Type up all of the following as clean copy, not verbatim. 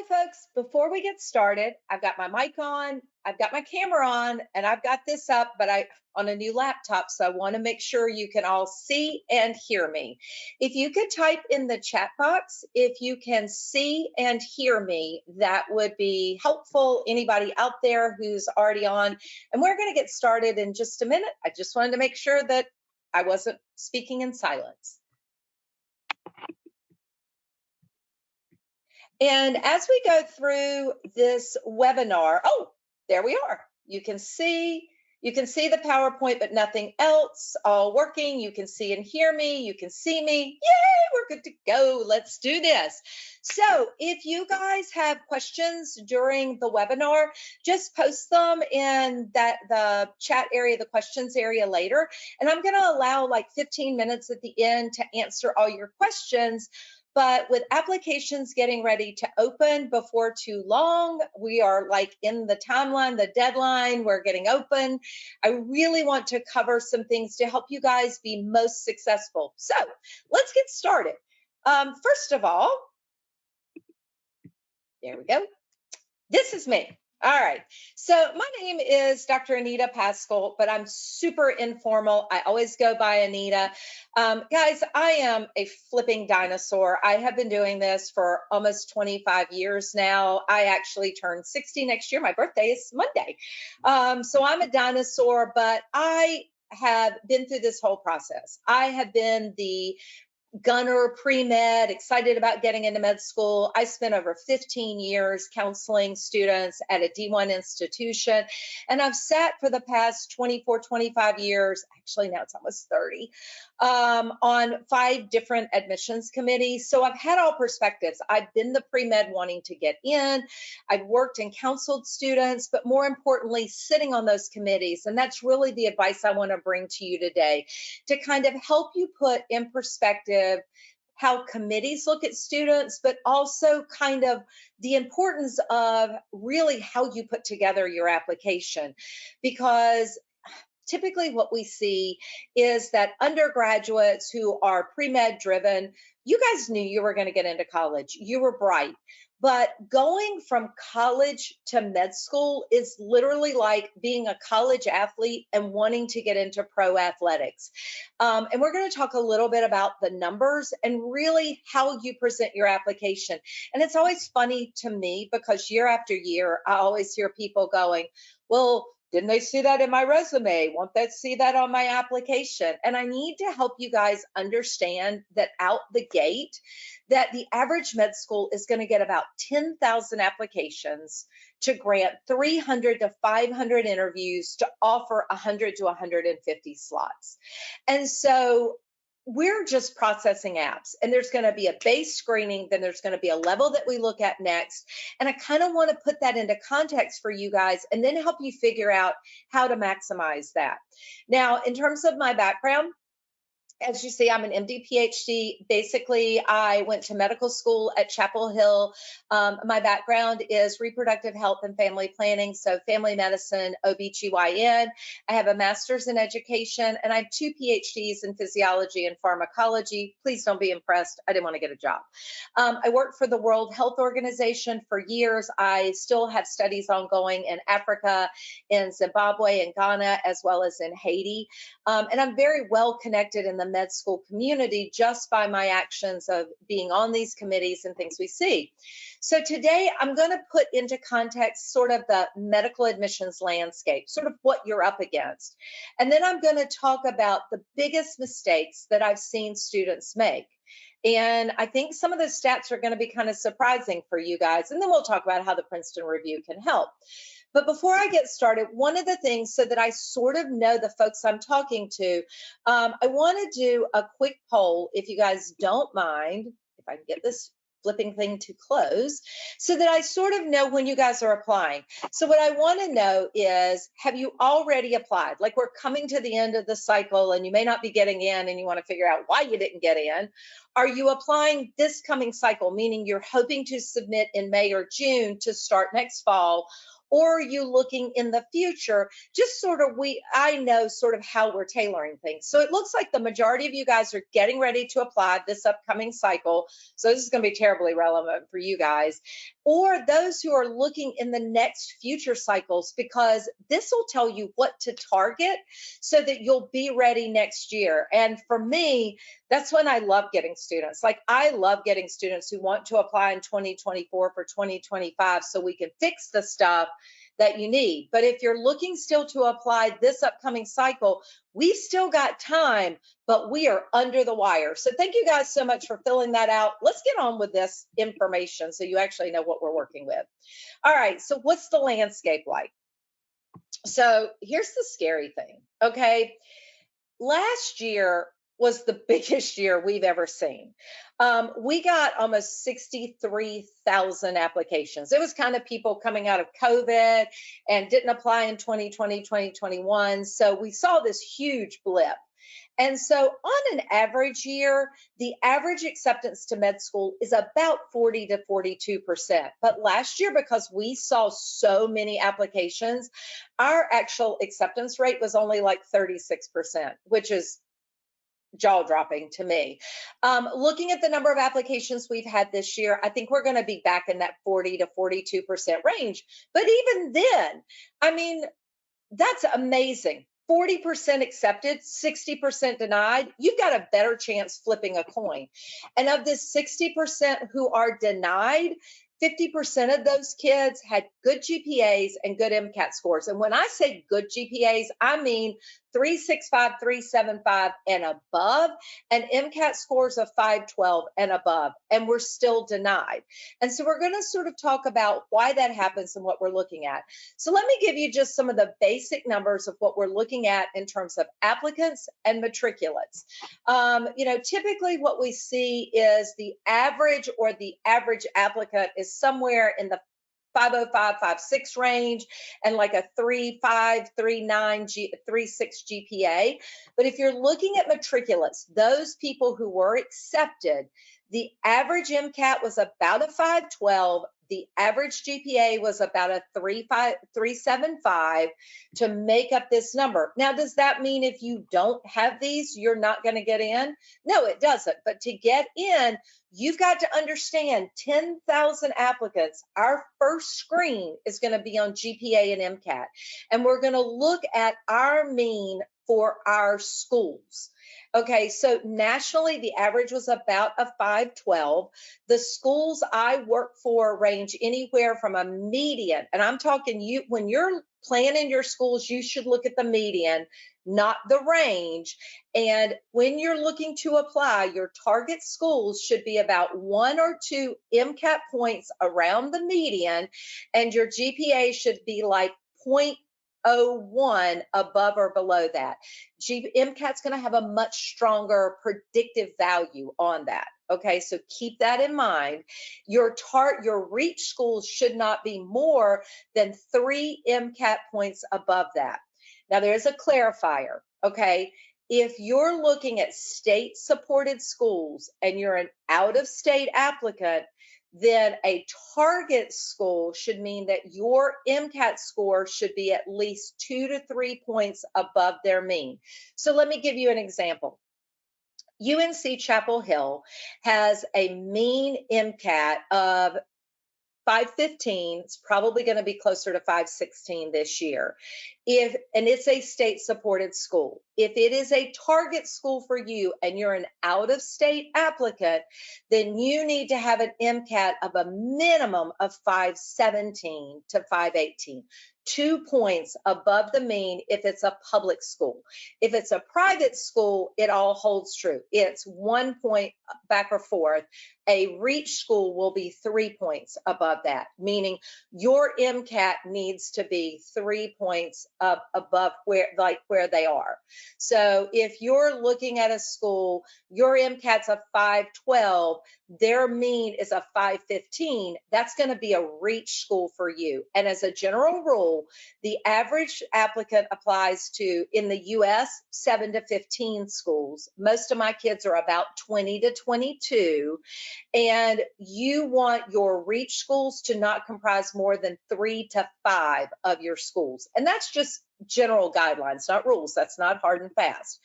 folks. Before we get started, I've got my mic on, I've got my camera on, and I've got this up, but I on a new laptop, so I want to make sure you can all see and hear me. If you could type in the chat box, if you can see and hear me, that would be helpful. Anybody out there who's already on, and we're going to get started in just a minute. I just wanted to make sure that I wasn't speaking in silence. And as we go through this webinar, oh, there we are. You can see the PowerPoint, but nothing else, all working. You can see and hear me. You can see me. Yay, we're good to go. Let's do this. So if you guys have questions during the webinar, just post them in the chat area, the questions area later. And I'm going to allow like 15 minutes at the end to answer all your questions. But with applications getting ready to open before too long, we are like in the timeline, the deadline, we're getting open. I really want to cover some things to help you guys be most successful. So let's get started. First of all, there we go. This is me. All right. So my name is Dr. Anita Paschall, but I'm super informal. I always go by Anita. Guys, I am a flipping dinosaur. I have been doing this for almost 25 years now. I actually turn 60 next year. My birthday is Monday. So I'm a dinosaur, but I have been through this whole process. I have been the gunner, pre-med, excited about getting into med school. I spent over 15 years counseling students at a D1 institution, and I've sat for the past 24, 25 years, actually now it's almost 30, on 5 different admissions committees. So I've had all perspectives. I've been the pre-med wanting to get in. I've worked and counseled students, but more importantly, sitting on those committees. And that's really the advice I want to bring to you today, to kind of help you put in perspective how committees look at students, but also kind of the importance of really how you put together your application. Because typically what we see is that undergraduates who are pre-med driven, you guys knew you were going to get into college. You were bright. But going from college to med school is literally like being a college athlete and wanting to get into pro athletics. And we're going to talk a little bit about the numbers and really how you present your application. And it's always funny to me because year after year, I always hear people going, well, didn't they see that in my resume? Won't they see that on my application? And I need to help you guys understand that out the gate, that the average med school is going to get about 10,000 applications to grant 300 to 500 interviews to offer 100 to 150 slots. And so we're just processing apps, and there's going to be a base screening, then there's going to be a level that we look at next. And I kind of want to put that into context for you guys and then help you figure out how to maximize that. Now, in terms of my background, as you see, I'm an MD, PhD. Basically, I went to medical school at Chapel Hill. My background is reproductive health and family planning, so family medicine, OBGYN. I have a master's in education, and I have 2 PhDs in physiology and pharmacology. Please don't be impressed. I didn't want to get a job. I worked for the World Health Organization for years. I still have studies ongoing in Africa, in Zimbabwe, and Ghana, as well as in Haiti. And I'm very well connected in the med school community just by my actions of being on these committees and things we see. So today I'm going to put into context sort of the medical admissions landscape, sort of what you're up against. And then I'm going to talk about the biggest mistakes that I've seen students make. And I think some of the stats are going to be kind of surprising for you guys. And then we'll talk about how the Princeton Review can help. But before I get started, one of the things, so that I sort of know the folks I'm talking to, I want to do a quick poll, if you guys don't mind, if I can get this flipping thing to close, so that I sort of know when you guys are applying. So what I want to know is, have you already applied? Like, we're coming to the end of the cycle and you may not be getting in and you want to figure out why you didn't get in. Are you applying this coming cycle, meaning you're hoping to submit in May or June to start next fall? Or are you looking in the future? Just sort of, I know sort of how we're tailoring things. So it looks like the majority of you guys are getting ready to apply this upcoming cycle. So this is going to be terribly relevant for you guys. or those who are looking in the next future cycles, because this will tell you what to target so that you'll be ready next year. And for me, that's when I love getting students. Like, I love getting students who want to apply in 2024 for 2025 so we can fix the stuff that you need. But if you're looking still to apply this upcoming cycle, we've still got time, but we are under the wire. So thank you guys so much for filling that out. Let's get on with this information so you actually know what we're working with. All right, so what's the landscape like? So here's the scary thing, okay? Last year was the biggest year we've ever seen. We got almost 63,000 applications. It was kind of people coming out of COVID and didn't apply in 2020, 2021. So we saw this huge blip. And so on an average year, the average acceptance to med school is about 40 to 42%. But last year, because we saw so many applications, our actual acceptance rate was only like 36%, which is jaw dropping to me. Looking at the number of applications we've had this year, I think we're going to be back in that 40 to 42% range. But even then, I mean, that's amazing. 40% accepted, 60% denied. You've got a better chance flipping a coin. And of this 60% who are denied, 50% of those kids had good GPAs and good Mcat scores. And when I say good GPAs, I mean 365, 375 and above, and Mcat scores of 512 and above, and we're still denied. And so we're going to sort of talk about why that happens and what we're looking at. So let me give you just some of the basic numbers of what we're looking at in terms of applicants and matriculates. Typically what we see is the average applicant is somewhere in the 505, 56 range and like a 35, 39, 36 GPA. But if you're looking at matriculates, those people who were accepted, the average MCAT was about a 512. The average GPA was about a 375 to make up this number. Now, does that mean if you don't have these, you're not going to get in? No, it doesn't. But to get in, you've got to understand 10,000 applicants. Our first screen is going to be on GPA and MCAT. And we're going to look at our mean for our schools. Okay, so nationally, the average was about a 512. The schools I work for range anywhere from a median, and I'm talking you, when you're planning your schools, you should look at the median, not the range. And when you're looking to apply, your target schools should be about 1 or 2 MCAT points around the median, and your GPA should be like 0.01 above or below that. MCAT's going to have a much stronger predictive value on that. Okay, so keep that in mind. Your reach schools should not be more than 3 MCAT points above that. Now, there's a clarifier. Okay, if you're looking at state-supported schools and you're an out-of-state applicant, then a target school should mean that your MCAT score should be at least 2 to 3 points above their mean. So let me give you an example. UNC Chapel Hill has a mean MCAT of 515. It's probably going to be closer to 516 this year. And it's a state-supported school. If it is a target school for you and you're an out-of-state applicant, then you need to have an MCAT of a minimum of 517 to 518. 2 points above the mean if it's a public school. If it's a private school, it all holds true. It's 1 point back or forth. A reach school will be 3 points above that, meaning your MCAT needs to be 3 points above where they are. So if you're looking at a school, your MCAT's a 512, their mean is a 515, that's going to be a reach school for you. And as a general rule, the average applicant applies to, in the US, 7 to 15 schools. Most of my kids are about 20 to 22. And you want your reach schools to not comprise more than 3 to 5 of your schools. And that's just general guidelines, not rules. That's not hard and fast.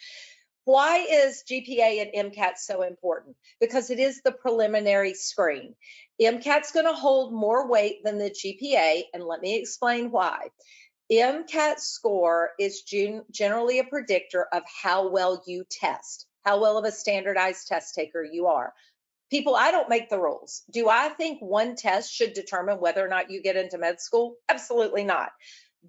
Why is GPA and MCAT so important? Because it is the preliminary screen. MCAT's going to hold more weight than the GPA, and let me explain why. Mcat score is generally a predictor of how well you test, how well of a standardized test taker you are. People, I don't make the rules. Do I think one test should determine whether or not you get into med school? Absolutely not.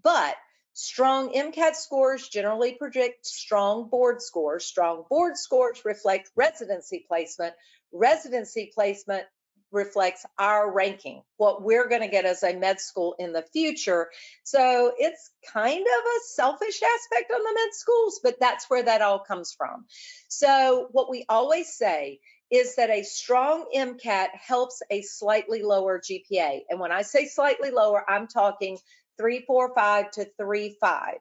But strong MCAT scores generally predict strong board scores. Strong board scores reflect residency placement. Residency placement reflects our ranking, what we're going to get as a med school in the future. So it's kind of a selfish aspect on the med schools, but that's where that all comes from. So what we always say is that a strong MCAT helps a slightly lower GPA. And when I say slightly lower, I'm talking 3.45 to 3.5.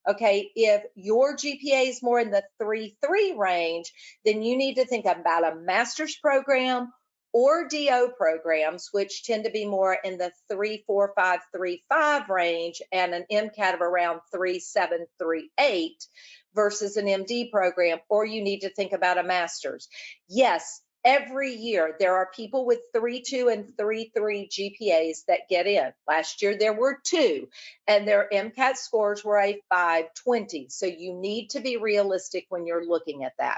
Okay, if your GPA is more in the 3.3 range, then you need to think about a master's program or DO programs, which tend to be more in the 3.45, 3.5 range, and an MCAT of around 3.7, 3.8 versus an MD program, or you need to think about a master's. Yes, every year there are people with 3.2 and 3.3 GPAs that get in. Last year there were 2, and their MCAT scores were a 520. So you need to be realistic when you're looking at that.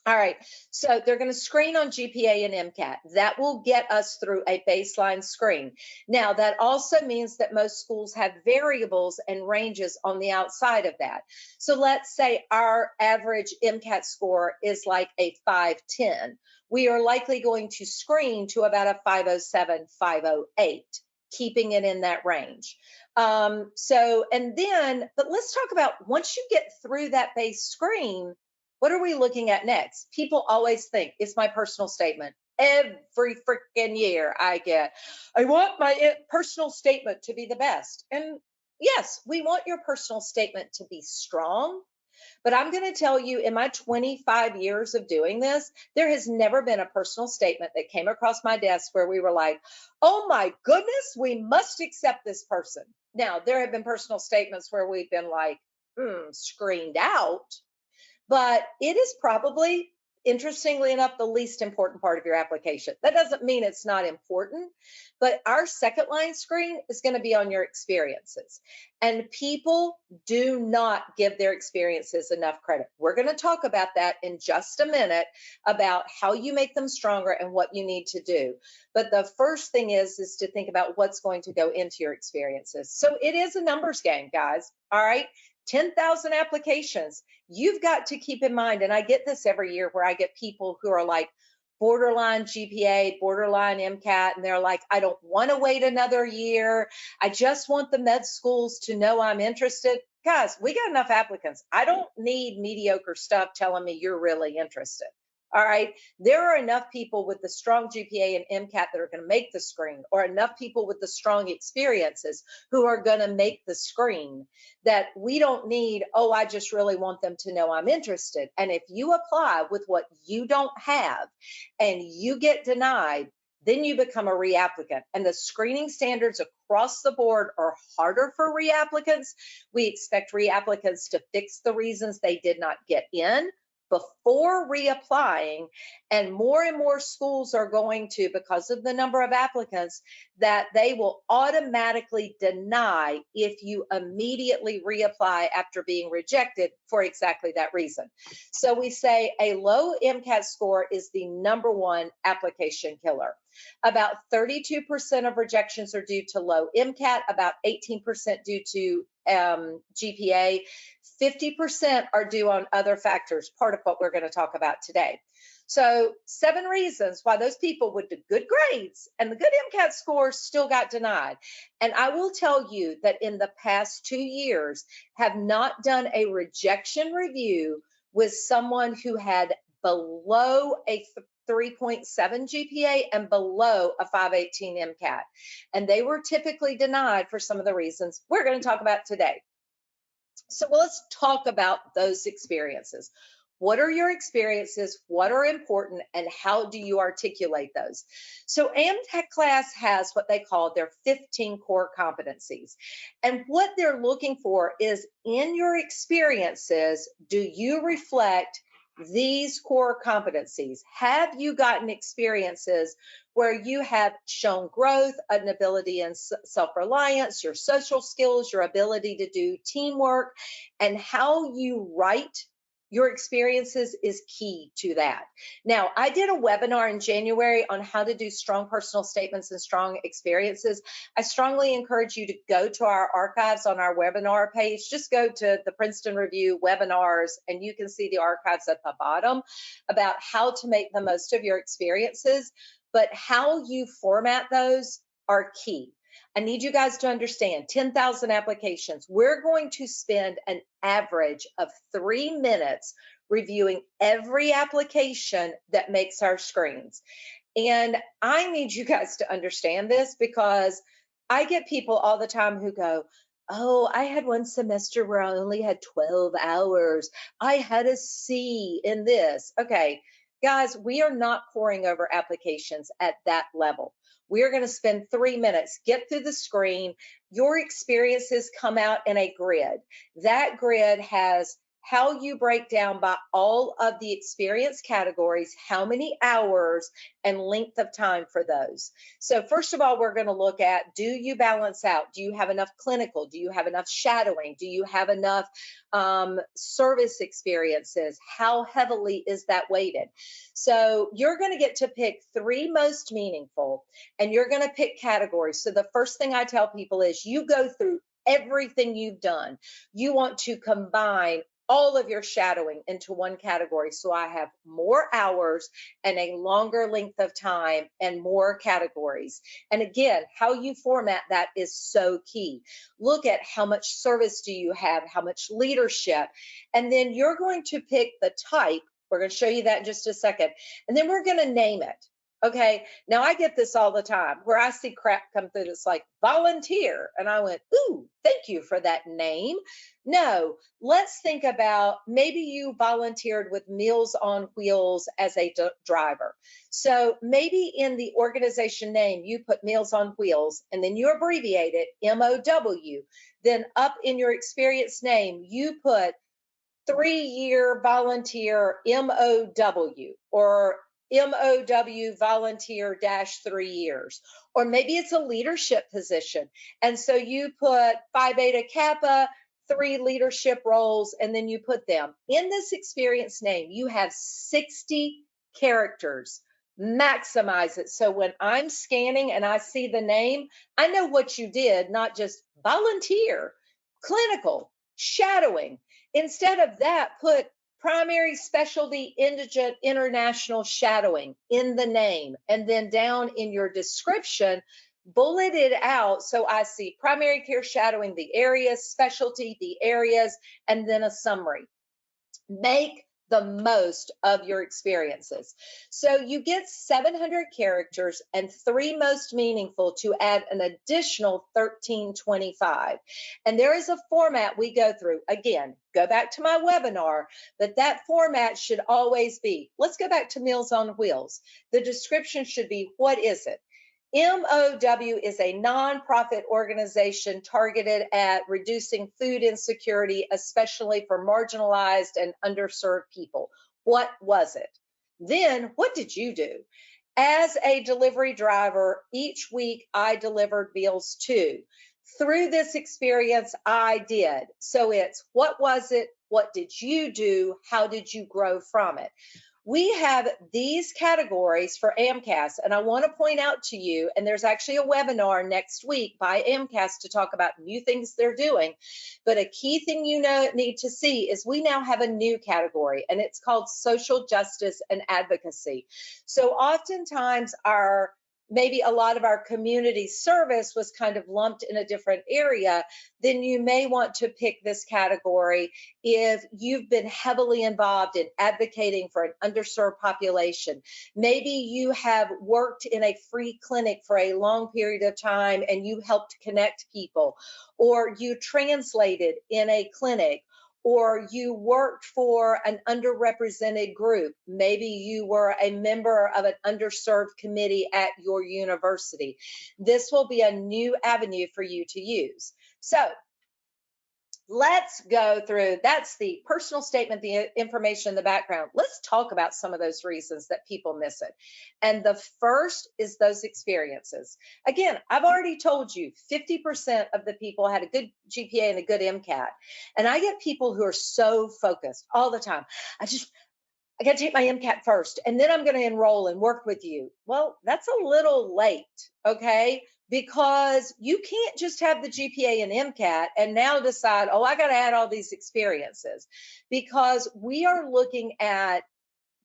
All right, so they're going to screen on GPA and MCAT. That will get us through a baseline screen. Now, that also means that most schools have variables and ranges on the outside of that. So let's say our average MCAT score is like a 510. We are likely going to screen to about a 507, 508, keeping it in that range. But let's talk about once you get through that base screen, what are we looking at next? People always think it's my personal statement. Every freaking year I want my personal statement to be the best. And yes, we want your personal statement to be strong. But I'm going to tell you, in my 25 years of doing this, there has never been a personal statement that came across my desk where we were like, oh my goodness, we must accept this person. Now, there have been personal statements where we've been like, screened out. But it is probably, interestingly enough, the least important part of your application. That doesn't mean it's not important, but our second line screen is going to be on your experiences. And people do not give their experiences enough credit. We're going to talk about that in just a minute, about how you make them stronger and what you need to do. But the first thing is to think about what's going to go into your experiences. So it is a numbers game, guys. All right. 10,000 applications. You've got to keep in mind, and I get this every year where I get people who are like borderline GPA, borderline MCAT, and they're like, I don't want to wait another year. I just want the med schools to know I'm interested. Guys, we got enough applicants. I don't need mediocre stuff telling me you're really interested. All right. There are enough people with the strong GPA and MCAT that are going to make the screen, or enough people with the strong experiences who are going to make the screen, that we don't need, oh, I just really want them to know I'm interested. And if you apply with what you don't have and you get denied, then you become a reapplicant. And the screening standards across the board are harder for reapplicants. We expect reapplicants to fix the reasons they did not get in before reapplying, and more schools are going to, because of the number of applicants, that they will automatically deny if you immediately reapply after being rejected for exactly that reason. So we say a low MCAT score is the #1 application killer. About 32% of rejections are due to low MCAT, about 18% due to GPA, 50% are due on other factors, part of what we're going to talk about today. So 7 reasons why those people with the good grades and the good MCAT scores still got denied. And I will tell you that in the past 2 years, have not done a rejection review with someone who had below a 3.7 GPA and below a 518 MCAT. And they were typically denied for some of the reasons we're going to talk about today. So let's talk about those experiences. What are your experiences? What are important? And how do you articulate those? So AMTech class has what they call their 15 core competencies. And what they're looking for is, in your experiences, do you reflect these core competencies? Have you gotten experiences where you have shown growth, an ability in self-reliance, your social skills, your ability to do teamwork, and how you write your experiences is key to that. Now, I did a webinar in January on how to do strong personal statements and strong experiences. I strongly encourage you to go to our archives on our webinar page. Just go to the Princeton Review webinars, and you can see the archives at the bottom about how to make the most of your experiences. But how you format those are key. I need you guys to understand 10,000 applications. We're going to spend an average of 3 minutes reviewing every application that makes our screens. And I need you guys to understand this, because I get people all the time who go, oh, I had one semester where I only had 12 hours. I had a C in this. Okay, guys, we are not poring over applications at that level. We're going to spend 3 minutes, get through the screen. Your experiences come out in a grid. That grid has how you break down by all of the experience categories, how many hours and length of time for those. So first of all, we're going to look at, do you balance out? Do you have enough clinical? Do you have enough shadowing? Do you have enough service experiences? How heavily is that weighted? So you're going to get to pick 3 most meaningful, and you're going to pick categories. So the first thing I tell people is, you go through everything you've done. You want to combine all of your shadowing into one category. So I have more hours and a longer length of time and more categories. And again, how you format that is so key. Look at how much service do you have, how much leadership, and then you're going to pick the type. We're going to show you that in just a second. And then we're going to name it. Okay, now I get this all the time where I see crap come through that's like volunteer. And I went, ooh, thank you for that name. No, let's think about, maybe you volunteered with Meals on Wheels as a driver. So maybe in the organization name, you put Meals on Wheels, and then you abbreviate it MOW. Then up in your experience name, you put 3-year volunteer MOW, or MOW volunteer -3 years. Or maybe it's a leadership position. And so you put Phi Beta Kappa, 3 leadership roles, and then you put them. In this experience name, you have 60 characters. Maximize it. So when I'm scanning and I see the name, I know what you did, not just volunteer, clinical, shadowing. Instead of that, put primary specialty indigent international shadowing in the name, and then down in your description, bullet it out. So I see primary care shadowing, the areas, specialty, the areas, and then a summary. Make the most of your experiences. So you get 700 characters and 3 most meaningful to add an additional 1325. And there is a format we go through. Again, go back to my webinar, but that format should always be, let's go back to Meals on Wheels. The description should be, what is it? MOW is a nonprofit organization targeted at reducing food insecurity, especially for marginalized and underserved people. What was it? Then, what did you do? As a delivery driver, each week I delivered meals too. Through this experience, I did. So it's, what was it? What did you do? How did you grow from it? We have these categories for AMCAS, and I want to point out to you, and there's actually a webinar next week by AMCAS to talk about new things they're doing. But a key thing you need to see is we now have a new category, and it's called social justice and advocacy. So oftentimes maybe a lot of our community service was kind of lumped in a different area. Then you may want to pick this category if you've been heavily involved in advocating for an underserved population. Maybe you have worked in a free clinic for a long period of time and you helped connect people, or you translated in a clinic, or you worked for an underrepresented group. Maybe you were a member of an underserved committee at your university. This will be a new avenue for you to use. So let's go through, that's the personal statement, the information in the background. Let's talk about some of those reasons that people miss it. And the first is those experiences. Again, I've already told you 50% of the people had a good GPA and a good MCAT. And I get people who are so focused all the time. I got to take my MCAT first, and then I'm going to enroll and work with you. Well, that's a little late, okay? Because you can't just have the GPA and MCAT and now decide, oh, I got to add all these experiences, because we are looking at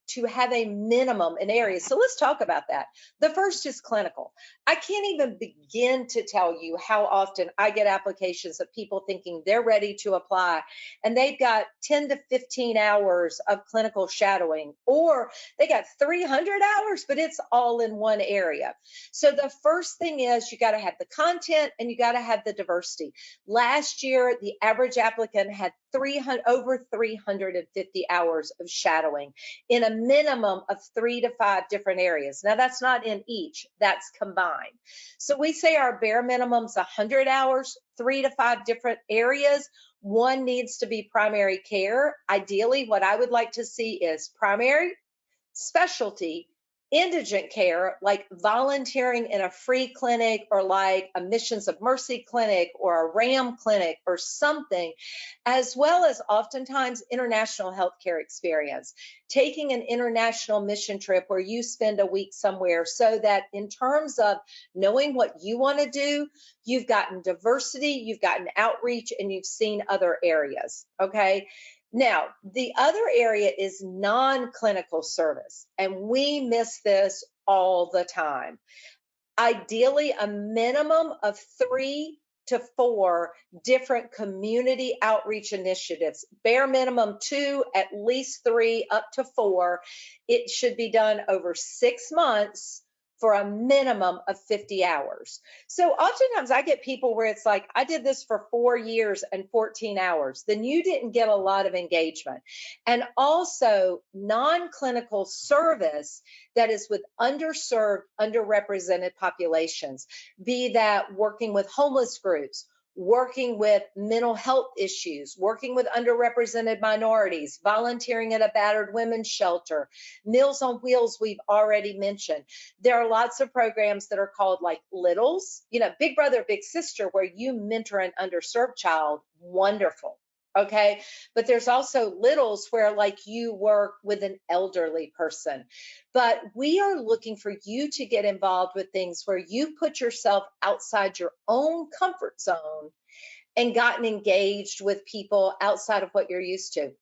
to have a minimum in areas. So let's talk about that. The first is clinical. I can't even begin to tell you how often I get applications of people thinking they're ready to apply and they've got 10 to 15 hours of clinical shadowing, or they got 300 hours, but it's all in one area. So the first thing is you got to have the content and you got to have the diversity. Last year, the average applicant had over 350 hours of shadowing in a minimum of 3 to 5 different areas. Now, that's not in each, that's combined. So we say our bare minimum's 100 hours, 3 to 5 different areas. One needs to be primary care. Ideally, what I would like to see is primary, specialty, indigent care, like volunteering in a free clinic or like a Missions of Mercy clinic or a RAM clinic or something, as well as oftentimes international healthcare experience, taking an international mission trip where you spend a week somewhere, so that in terms of knowing what you want to do, you've gotten diversity, you've gotten outreach, and you've seen other areas, okay? Now, the other area is non-clinical service, and we miss this all the time. Ideally, a minimum of 3 to 4 different community outreach initiatives, bare minimum 2, at least 3, up to 4. It should be done over 6 months for a minimum of 50 hours. So oftentimes I get people where it's like, I did this for 4 years and 14 hours. Then you didn't get a lot of engagement. And also non-clinical service that is with underserved, underrepresented populations, be that working with homeless groups, working with mental health issues, working with underrepresented minorities, volunteering at a battered women's shelter, Meals on Wheels, we've already mentioned. There are lots of programs that are called like Littles, Big Brother, Big Sister, where you mentor an underserved child. Wonderful. Okay. But there's also Littles where like you work with an elderly person. But we are looking for you to get involved with things where you put yourself outside your own comfort zone and gotten engaged with people outside of what you're used to.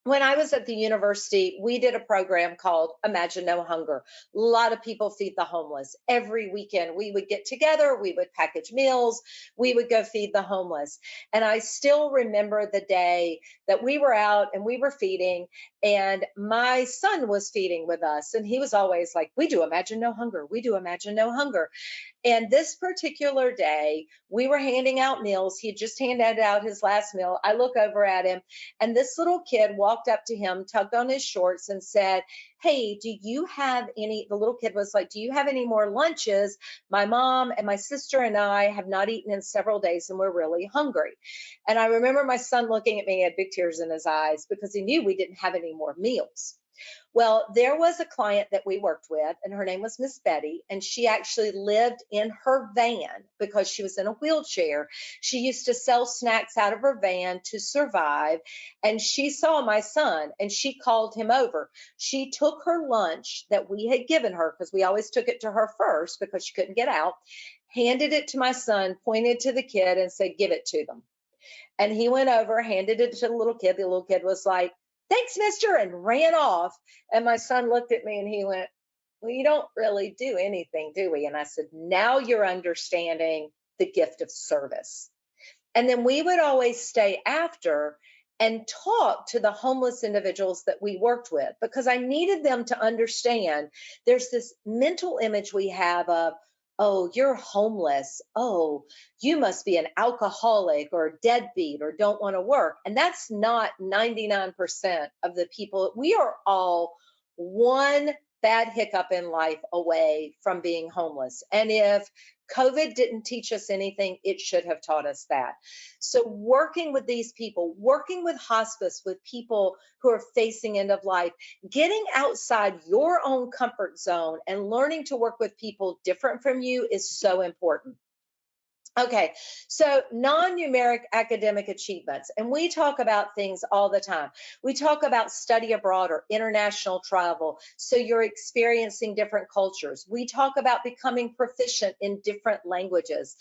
When I was at the university, we did a program called Imagine No Hunger. A lot of people feed the homeless. Every weekend, we would get together, we would package meals, we would go feed the homeless. And I still remember the day that we were out and we were feeding, and my son was feeding with us. And he was always like, we do Imagine No Hunger. We do Imagine No Hunger. And this particular day, we were handing out meals. He had just handed out his last meal. I look over at him, and this little kid walked up to him, tugged on his shorts, and said, hey, do you have any, the little kid was like, do you have any more lunches? My mom and my sister and I have not eaten in several days, and we're really hungry. And I remember my son looking at me, he had big tears in his eyes because he knew we didn't have any more meals. Well, there was a client that we worked with, and her name was Miss Betty, and she actually lived in her van because she was in a wheelchair. She used to sell snacks out of her van to survive, and she saw my son, and she called him over. She took her lunch that we had given her, because we always took it to her first because she couldn't get out, handed it to my son, pointed to the kid, and said, give it to them. And he went over, handed it to the little kid. The little kid was like, thanks, mister, and ran off. And my son looked at me and he went, well, you don't really do anything, do we? And I said, now you're understanding the gift of service. And then we would always stay after and talk to the homeless individuals that we worked with, because I needed them to understand there's this mental image we have of, oh, you're homeless. Oh, you must be an alcoholic or a deadbeat or don't want to work. And that's not 99% of the people. We are all one bad hiccup in life away from being homeless. And if COVID didn't teach us anything, it should have taught us that. So, working with these people, working with hospice, with people who are facing end of life, getting outside your own comfort zone and learning to work with people different from you is so important. Okay, so non-numeric academic achievements, and we talk about things all the time. We talk about study abroad or international travel, so you're experiencing different cultures. We talk about becoming proficient in different languages,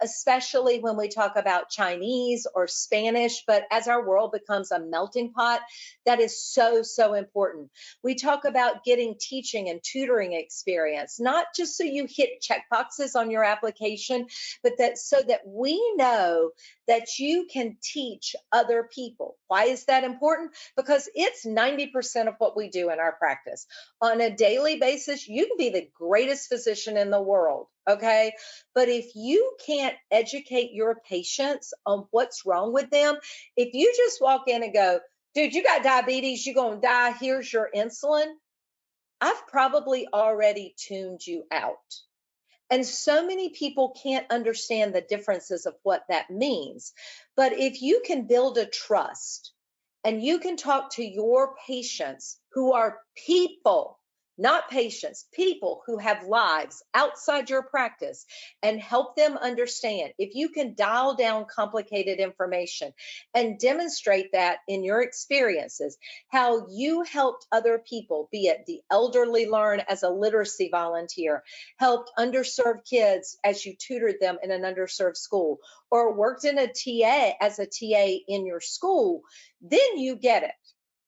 especially when we talk about Chinese or Spanish, but as our world becomes a melting pot, that is so, so important. We talk about getting teaching and tutoring experience, not just so you hit check boxes on your application, but that so that we know that you can teach other people. Why is that important? Because it's 90% of what we do in our practice. On a daily basis, you can be the greatest physician in the world, okay? But if you can't educate your patients on what's wrong with them, if you just walk in and go, dude, you got diabetes, you're going to die, here's your insulin, I've probably already tuned you out. And so many people can't understand the differences of what that means. But if you can build a trust and you can talk to your patients who are people, not patients, people who have lives outside your practice, and help them understand, if you can dial down complicated information and demonstrate that in your experiences, how you helped other people, be it the elderly learn as a literacy volunteer, helped underserved kids as you tutored them in an underserved school, or worked in a TA as a TA in your school, then you get it.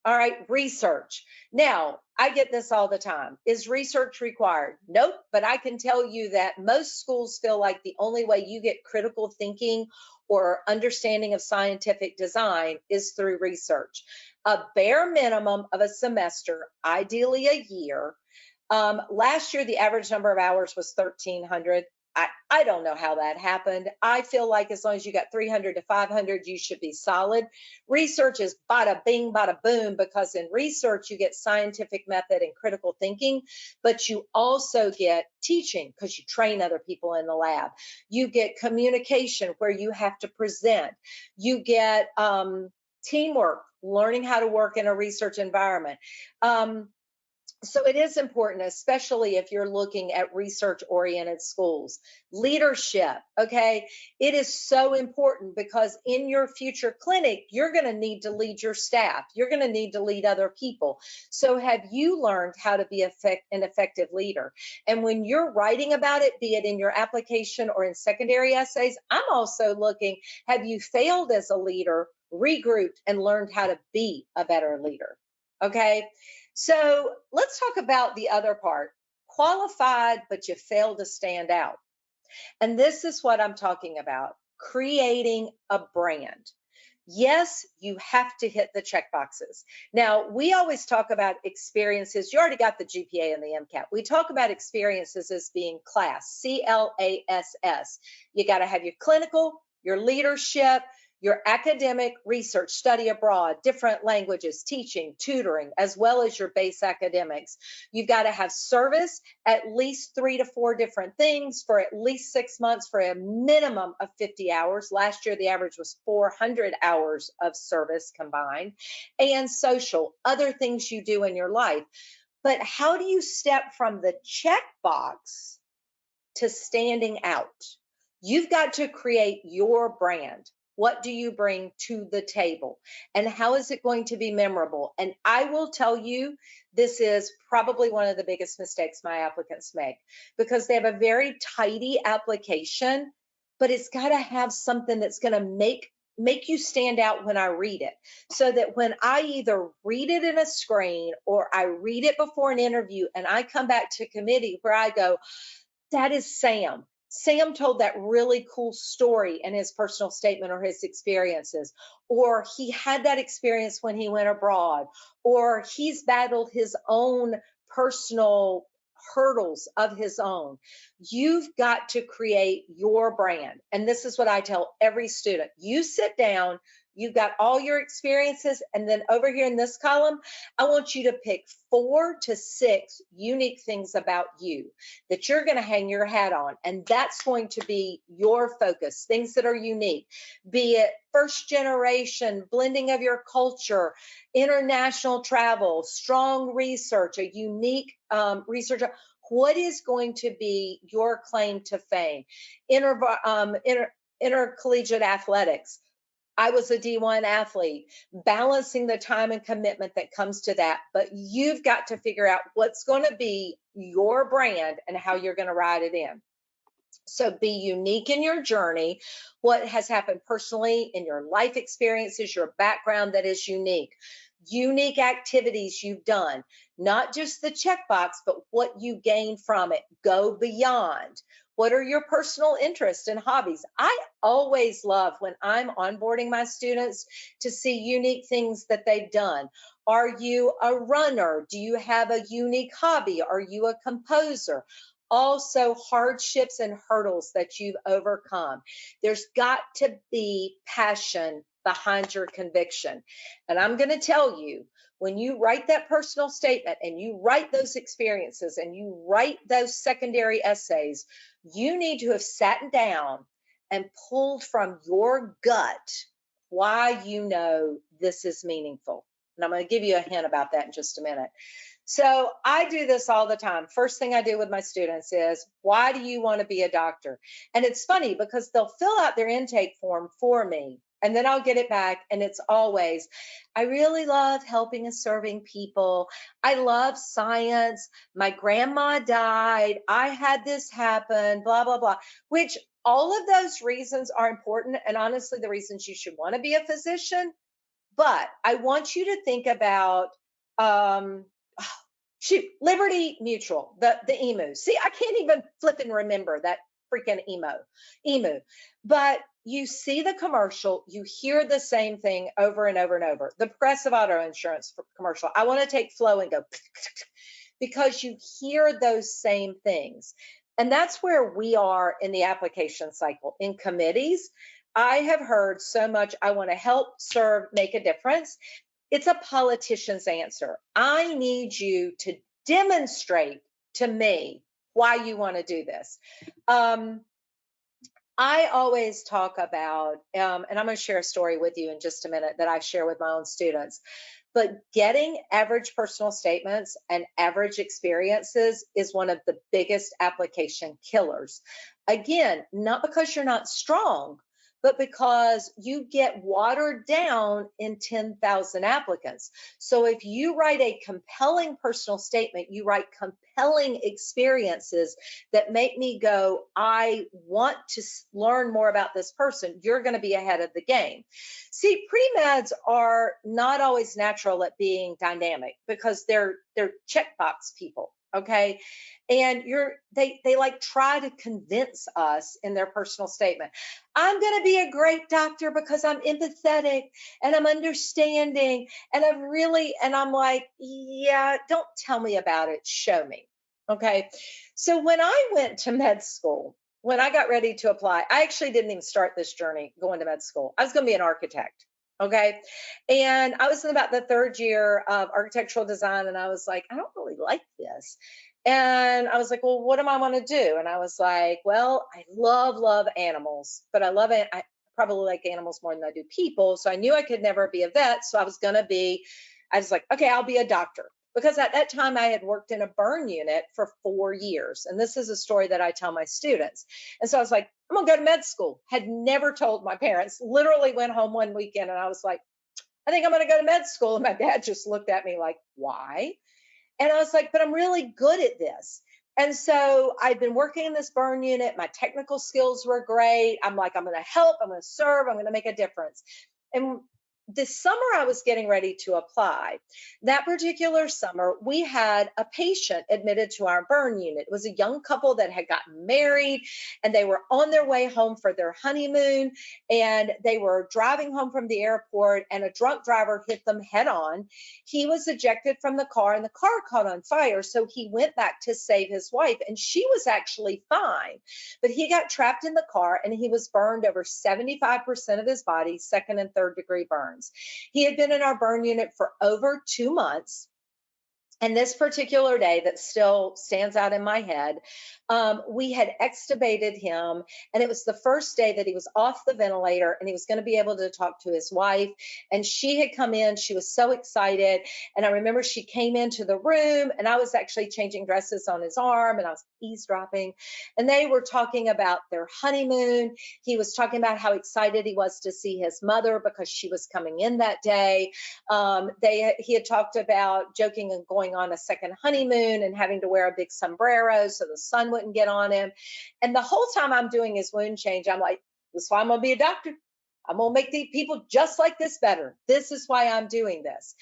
All right, research. Now, I get this all the time. Is research required? Nope, but I can tell you that most schools feel like the only way you get critical thinking or understanding of scientific design is through research. A bare minimum of a semester, ideally a year. Last year, the average number of hours was 1,300. I don't know how that happened. I feel like as long as you got 300 to 500, you should be solid. Research is bada bing, bada boom, because in research, you get scientific method and critical thinking, but you also get teaching because you train other people in the lab. You get communication where you have to present. You get teamwork, learning how to work in a research environment. So it is important, especially if you're looking at research-oriented schools. Leadership, okay? It is so important because in your future clinic, you're going to need to lead your staff. You're going to need to lead other people. So have you learned how to be an effective leader? And when you're writing about it, be it in your application or in secondary essays, I'm also looking, have you failed as a leader, regrouped, and learned how to be a better leader? Okay? So let's talk about the other part. Qualified, but you fail to stand out. And this is what I'm talking about, creating a brand. Yes, you have to hit the check boxes. Now, we always talk about experiences. You already got the GPA and the MCAT. We talk about experiences as being class, CLASS. You got to have your clinical, your leadership, your academic, research, study abroad, different languages, teaching, tutoring, as well as your base academics. You've got to have service, at least 3 to 4 different things for at least 6 months for a minimum of 50 hours. Last year, the average was 400 hours of service combined, and social, other things you do in your life. But how do you step from the checkbox to standing out? You've got to create your brand. What do you bring to the table? And how is it going to be memorable? And I will tell you, this is probably one of the biggest mistakes my applicants make because they have a very tidy application, but it's got to have something that's going to make you stand out when I read it, so that when I either read it in a screen or I read it before an interview and I come back to committee where I go, that is Sam. Sam told that really cool story in his personal statement or his experiences, or he had that experience when he went abroad, or he's battled his own personal hurdles of his own. You've got to create your brand. And this is what I tell every student. You sit down, you've got all your experiences, and then over here in this column, I want you to pick 4 to 6 unique things about you that you're going to hang your hat on. And that's going to be your focus, things that are unique, be it first generation, blending of your culture, international travel, strong research, a unique researcher. What is going to be your claim to fame? Intercollegiate athletics. I was a D1 athlete, balancing the time and commitment that comes to that. But you've got to figure out what's going to be your brand and how you're going to ride it in. So be unique in your journey, what has happened personally in your life experiences, your background that is unique. Unique activities you've done, not just the checkbox, but what you gain from it. Go beyond. What are your personal interests and hobbies? I always love when I'm onboarding my students to see unique things that they've done. Are you a runner? Do you have a unique hobby? Are you a composer? Also, hardships and hurdles that you've overcome. There's got to be passion behind your conviction. And I'm going to tell you, when you write that personal statement and you write those experiences and you write those secondary essays, you need to have sat down and pulled from your gut why you know this is meaningful. And I'm going to give you a hint about that in just a minute. So I do this all the time. First thing I do with my students is, why do you want to be a doctor? And it's funny because they'll fill out their intake form for me, and then I'll get it back, and it's always, I really love helping and serving people. I love science. My grandma died. I had this happen, blah, blah, blah, which all of those reasons are important. And honestly, the reasons you should want to be a physician. But I want you to think about, Liberty Mutual, the emu. See, I can't even flip and remember that freaking emu. But you see the commercial, you hear the same thing over and over and over. The Progressive Auto Insurance commercial. I want to take flow and go because you hear those same things. And that's where we are in the application cycle. In committees, I have heard so much, I want to help, serve, make a difference. It's a politician's answer. I need you to demonstrate to me why you want to do this. I always talk about, and I'm going to share a story with you in just a minute that I share with my own students, but getting average personal statements and average experiences is one of the biggest application killers. Again, not because you're not strong, but because you get watered down in 10,000 applicants. So if you write a compelling personal statement, you write compelling experiences that make me go, I want to learn more about this person, you're going to be ahead of the game. See, pre-meds are not always natural at being dynamic because they're checkbox people. Okay. And they like try to convince us in their personal statement, I'm going to be a great doctor because I'm empathetic and I'm understanding and I'm like, yeah, don't tell me about it. Show me. Okay. So when I went to med school, when I got ready to apply, I actually didn't even start this journey going to med school. I was going to be an architect. Okay. And I was in about the 3rd year of architectural design. And I was like, I don't really like this. And I was like, well, what am I want to do? And I was like, well, I love animals, but I probably like animals more than I do people. So I knew I could never be a vet. So I was like, okay, I'll be a doctor. Because at that time I had worked in a burn unit for 4 years. And this is a story that I tell my students. And so I was like, I'm going to go to med school. Had never told my parents, literally went home one weekend and I was like, I think I'm going to go to med school. And my dad just looked at me like, why? And I was like, but I'm really good at this. And so I'd been working in this burn unit. My technical skills were great. I'm like, I'm going to help, I'm going to serve, I'm going to make a difference. And this summer I was getting ready to apply. That particular summer, we had a patient admitted to our burn unit. It was a young couple that had gotten married and they were on their way home for their honeymoon. And they were driving home from the airport and a drunk driver hit them head on. He was ejected from the car and the car caught on fire. So he went back to save his wife and she was actually fine. But he got trapped in the car and he was burned over 75% of his body, second and third degree burns. He had been in our burn unit for over 2 months. And this particular day that still stands out in my head, we had extubated him, and it was the first day that he was off the ventilator and he was going to be able to talk to his wife. And she had come in, she was so excited. And I remember she came into the room and I was actually changing dresses on his arm and I was eavesdropping. And they were talking about their honeymoon. He was talking about how excited he was to see his mother because she was coming in that day. He had talked about joking and going on a second honeymoon and having to wear a big sombrero so the sun wouldn't get on him. And the whole time I'm doing his wound change, I'm like, this is why I'm going to be a doctor. I'm going to make the people just like this better. This is why I'm doing this.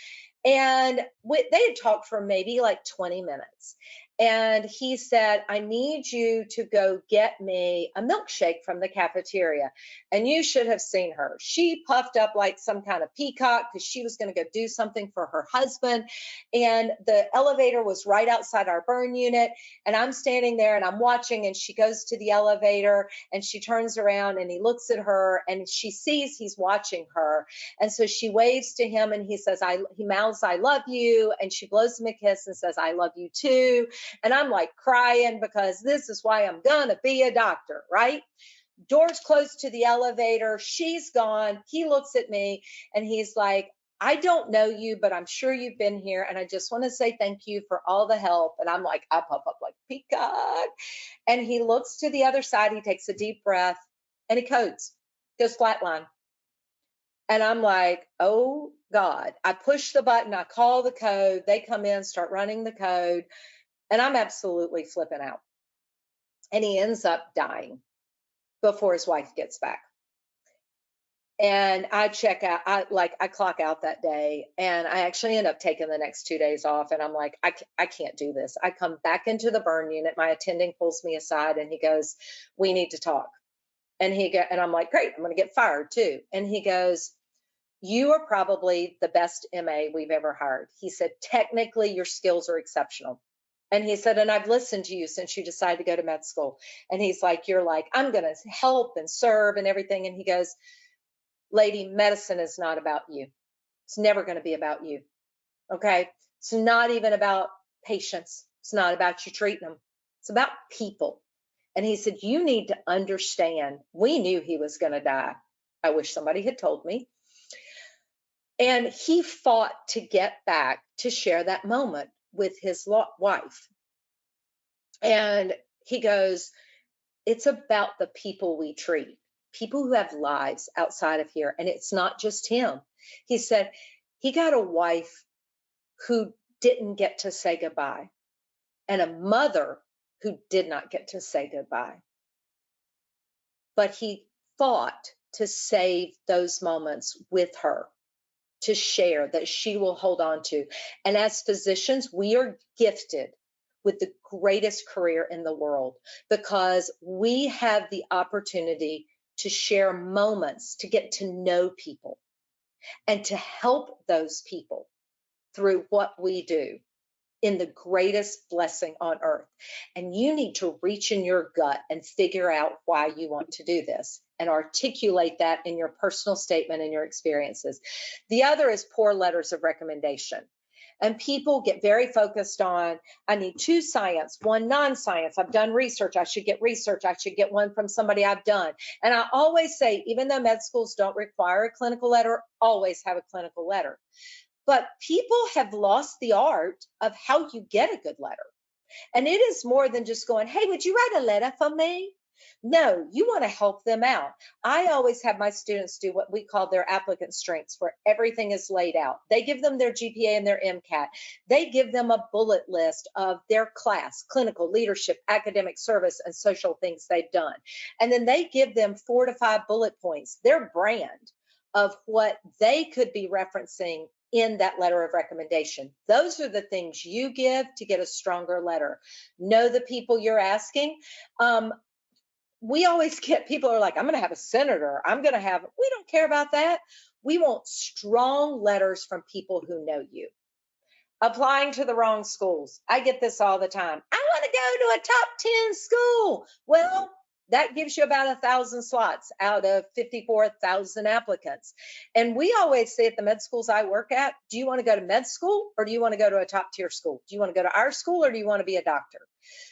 And they had talked for maybe like 20 minutes. And he said, I need you to go get me a milkshake from the cafeteria. And you should have seen her. She puffed up like some kind of peacock because she was going to go do something for her husband. And the elevator was right outside our burn unit. And I'm standing there and I'm watching. And she goes to the elevator and she turns around and he looks at her and she sees he's watching her. And so she waves to him and he says, he mouths, I love you. And she blows him a kiss and says, I love you too. And I'm like crying because this is why I'm going to be a doctor, right? Doors closed to the elevator. She's gone. He looks at me and he's like, I don't know you, but I'm sure you've been here. And I just want to say thank you for all the help. And I'm like, I puff up like peacock. And he looks to the other side. He takes a deep breath and he codes, goes flatline. And I'm like, oh God, I push the button. I call the code. They come in, start running the code. And I'm absolutely flipping out. And he ends up dying before his wife gets back. And I check out, I clock out that day. And I actually end up taking the next 2 days off. And I'm like, I can't do this. I come back into the burn unit. My attending pulls me aside and he goes, we need to talk. And I'm like, great, I'm going to get fired too. And he goes, you are probably the best MA we've ever hired. He said, technically your skills are exceptional. And he said, and I've listened to you since you decided to go to med school. And he's like, you're like, I'm going to help and serve and everything. And he goes, lady, medicine is not about you. It's never going to be about you. Okay. It's not even about patients. It's not about you treating them. It's about people. And he said, you need to understand, we knew he was going to die. I wish somebody had told me. And he fought to get back to share that moment with his wife. And he goes, it's about the people we treat, people who have lives outside of here. And it's not just him. He said he got a wife who didn't get to say goodbye and a mother who did not get to say goodbye. But he fought to save those moments with her, to share that she will hold on to. And as physicians, we are gifted with the greatest career in the world because we have the opportunity to share moments, to get to know people and to help those people through what we do in the greatest blessing on earth. And you need to reach in your gut and figure out why you want to do this and articulate that in your personal statement and your experiences. The other is poor letters of recommendation. And people get very focused on, I need 2 science, 1 non-science. I've done research. I should get research. I should get one from somebody I've done. And I always say, even though med schools don't require a clinical letter, always have a clinical letter. But people have lost the art of how you get a good letter. And it is more than just going, hey, would you write a letter for me? No, you want to help them out. I always have my students do what we call their applicant strengths, where everything is laid out. They give them their GPA and their MCAT. They give them a bullet list of their class, clinical, leadership, academic service, and social things they've done. And then they give them 4 to 5 bullet points, their brand of what they could be referencing in that letter of recommendation. Those are the things you give to get a stronger letter. Know the people you're asking. We always get people who are like, I'm going to have a senator. We don't care about that. We want strong letters from people who know you. Applying to the wrong schools. I get this all the time. I want to go to a top 10 school. Well, that gives you about 1,000 slots out of 54,000 applicants. And we always say at the med schools I work at, do you want to go to med school or do you want to go to a top tier school? Do you want to go to our school or do you want to be a doctor?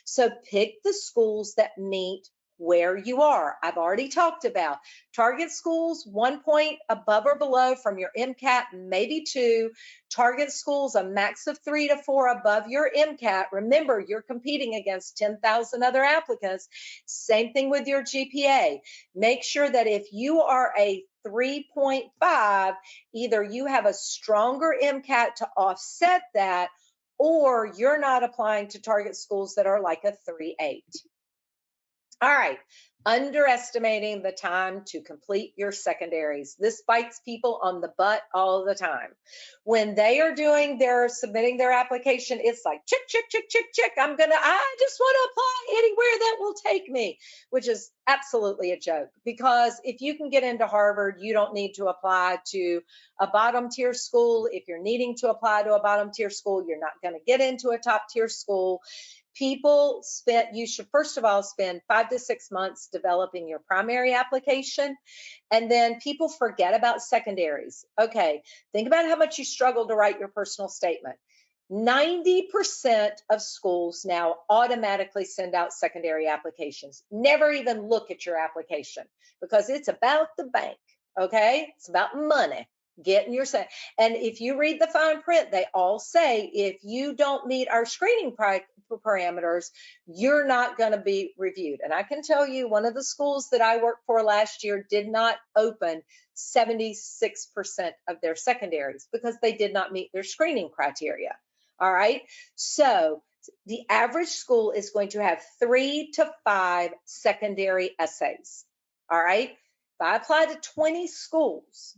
So pick the schools that meet where you are. I've already talked about target schools 1 point above or below from your MCAT, maybe 2. Target schools a max of 3 to 4 above your MCAT. Remember, you're competing against 10,000 other applicants. Same thing with your GPA. Make sure that if you are a 3.5, either you have a stronger MCAT to offset that, or you're not applying to target schools that are like a 3.8. All right, underestimating the time to complete your secondaries. This bites people on the butt all the time. When they are submitting their application, it's like, check, check, check, check, check. I just want to apply anywhere that will take me, which is absolutely a joke, because if you can get into Harvard, you don't need to apply to a bottom tier school. If you're needing to apply to a bottom tier school, you're not going to get into a top tier school. You should first of all spend 5 to 6 months developing your primary application. And then people forget about secondaries. Okay, think about how much you struggle to write your personal statement. 90% of schools now automatically send out secondary applications. Never even look at your application because it's about the bank. Okay, it's about money. And if you read the fine print, they all say if you don't meet our screening parameters, you're not going to be reviewed. And I can tell you, one of the schools that I worked for last year did not open 76% of their secondaries because they did not meet their screening criteria. All right. So the average school is going to have 3 to 5 secondary essays. All right. If I apply to 20 schools,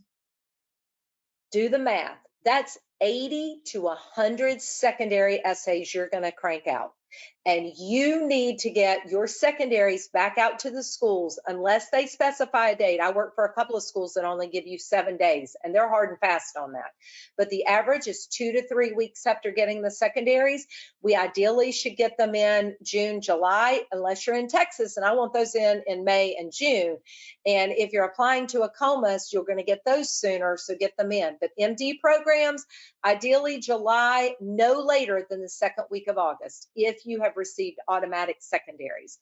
do the math. That's 80 to 100 secondary essays you're going to crank out. And you need to get your secondaries back out to the schools unless they specify a date. I work for a couple of schools that only give you 7 days, and they're hard and fast on that. But the average is 2 to 3 weeks after getting the secondaries. We ideally should get them in June, July, unless you're in Texas, and I want those in May and June. And if you're applying to a COMAS, you're going to get those sooner, so get them in. But MD programs, ideally July, no later than the second week of August, if you have received automatic secondaries.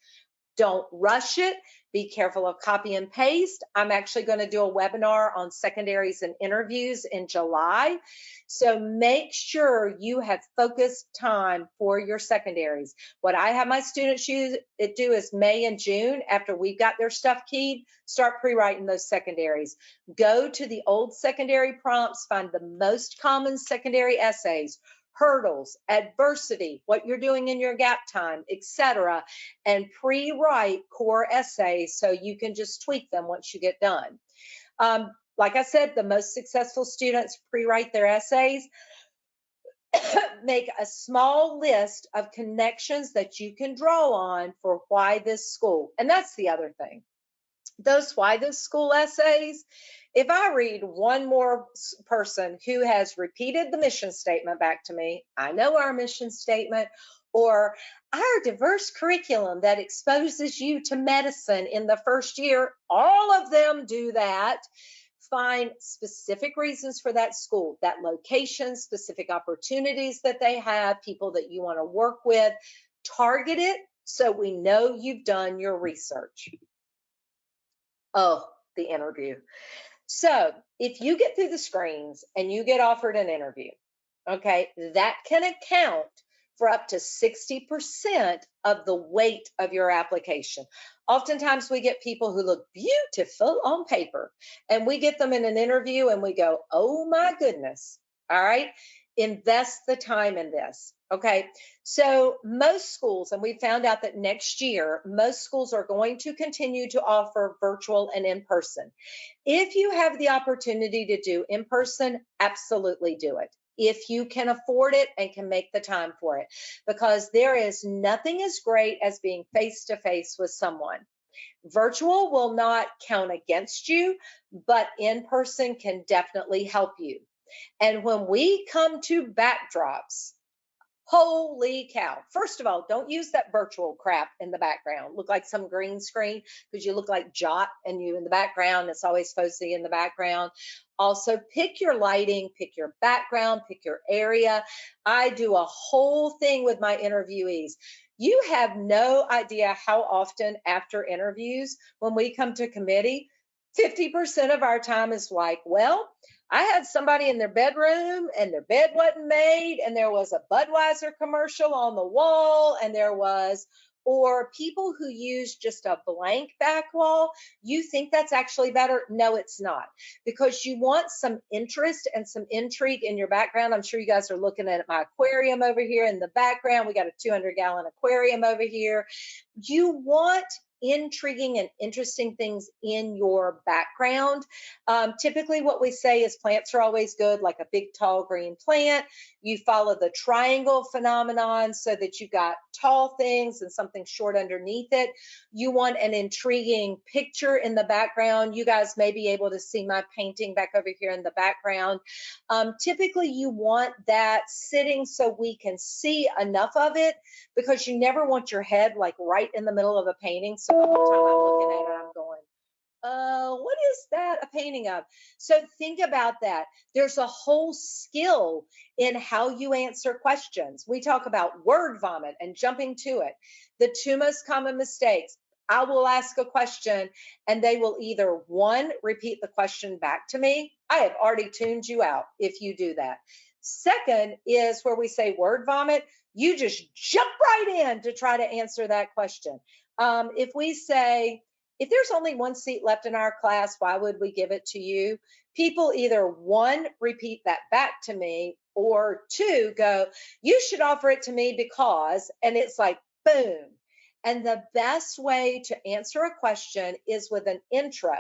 Don't rush it. Be careful of copy and paste. I'm actually going to do a webinar on secondaries and interviews in July. So make sure you have focused time for your secondaries. What I have my students do is May and June, after we've got their stuff keyed, start pre-writing those secondaries. Go to the old secondary prompts, find the most common secondary essays, hurdles, adversity, what you're doing in your gap time, etc., and pre-write core essays so you can just tweak them once you get done. Like I said, the most successful students pre-write their essays. Make a small list of connections that you can draw on for why this school. And that's the other thing. Those why this school essays, if I read one more person who has repeated the mission statement back to me, I know our mission statement, or our diverse curriculum that exposes you to medicine in the first year, all of them do that. Find specific reasons for that school, that location, specific opportunities that they have, people that you want to work with. Target it so we know you've done your research. Oh, the interview. So if you get through the screens and you get offered an interview, okay, that can account for up to 60% of the weight of your application. Oftentimes we get people who look beautiful on paper and we get them in an interview and we go, oh my goodness. All right. Invest the time in this. Okay. So most schools, and we found out that next year, most schools are going to continue to offer virtual and in person. If you have the opportunity to do in person, absolutely do it. If you can afford it and can make the time for it, because there is nothing as great as being face to face with someone. Virtual will not count against you, but in person can definitely help you. And when we come to backdrops, holy cow. First of all, don't use that virtual crap in the background. Look like some green screen, because you look like Jot and you in the background. It's always fuzzy in the background. Also, pick your lighting, pick your background, pick your area. I do a whole thing with my interviewees. You have no idea how often after interviews, when we come to committee, 50% of our time is like, well, I had somebody in their bedroom and their bed wasn't made, and there was a Budweiser commercial on the wall, and or people who use just a blank back wall. You think that's actually better? No, it's not, because you want some interest and some intrigue in your background. I'm sure you guys are looking at my aquarium over here in the background. We got a 200-gallon aquarium over here. You want intriguing and interesting things in your background. Typically what we say is plants are always good, like a big tall green plant. You follow the triangle phenomenon so that you got tall things and something short underneath it. You want an intriguing picture in the background. You guys may be able to see my painting back over here in the background. Typically you want that sitting so we can see enough of it, because you never want your head like right in the middle of a painting. So the whole time I'm looking at it, I'm going, what is that a painting of? So think about that. There's a whole skill in how you answer questions. We talk about word vomit and jumping to it. The two most common mistakes: I will ask a question and they will either, one, repeat the question back to me. I have already tuned you out if you do that. Second is where we say word vomit. You just jump right in to try to answer that question. If we say, if there's only one seat left in our class, why would we give it to you? People either, one, repeat that back to me, or two, go, you should offer it to me because, and it's like, boom. And the best way to answer a question is with an intro.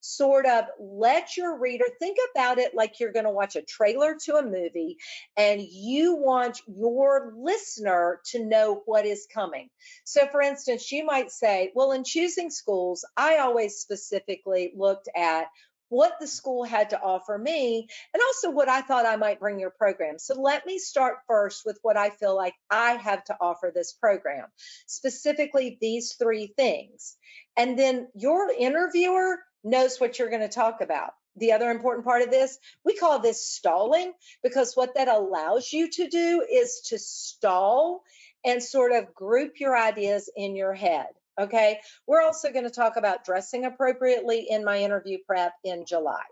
Sort of let your reader think about it like you're going to watch a trailer to a movie, and you want your listener to know what is coming. So for instance, you might say, well, in choosing schools, I always specifically looked at what the school had to offer me and also what I thought I might bring your program. So let me start first with what I feel like I have to offer this program, specifically these three things. And then your interviewer knows what you're going to talk about. The other important part of this, we call this stalling, because what that allows you to do is to stall and sort of group your ideas in your head. Okay. We're also going to talk about dressing appropriately in my interview prep in July.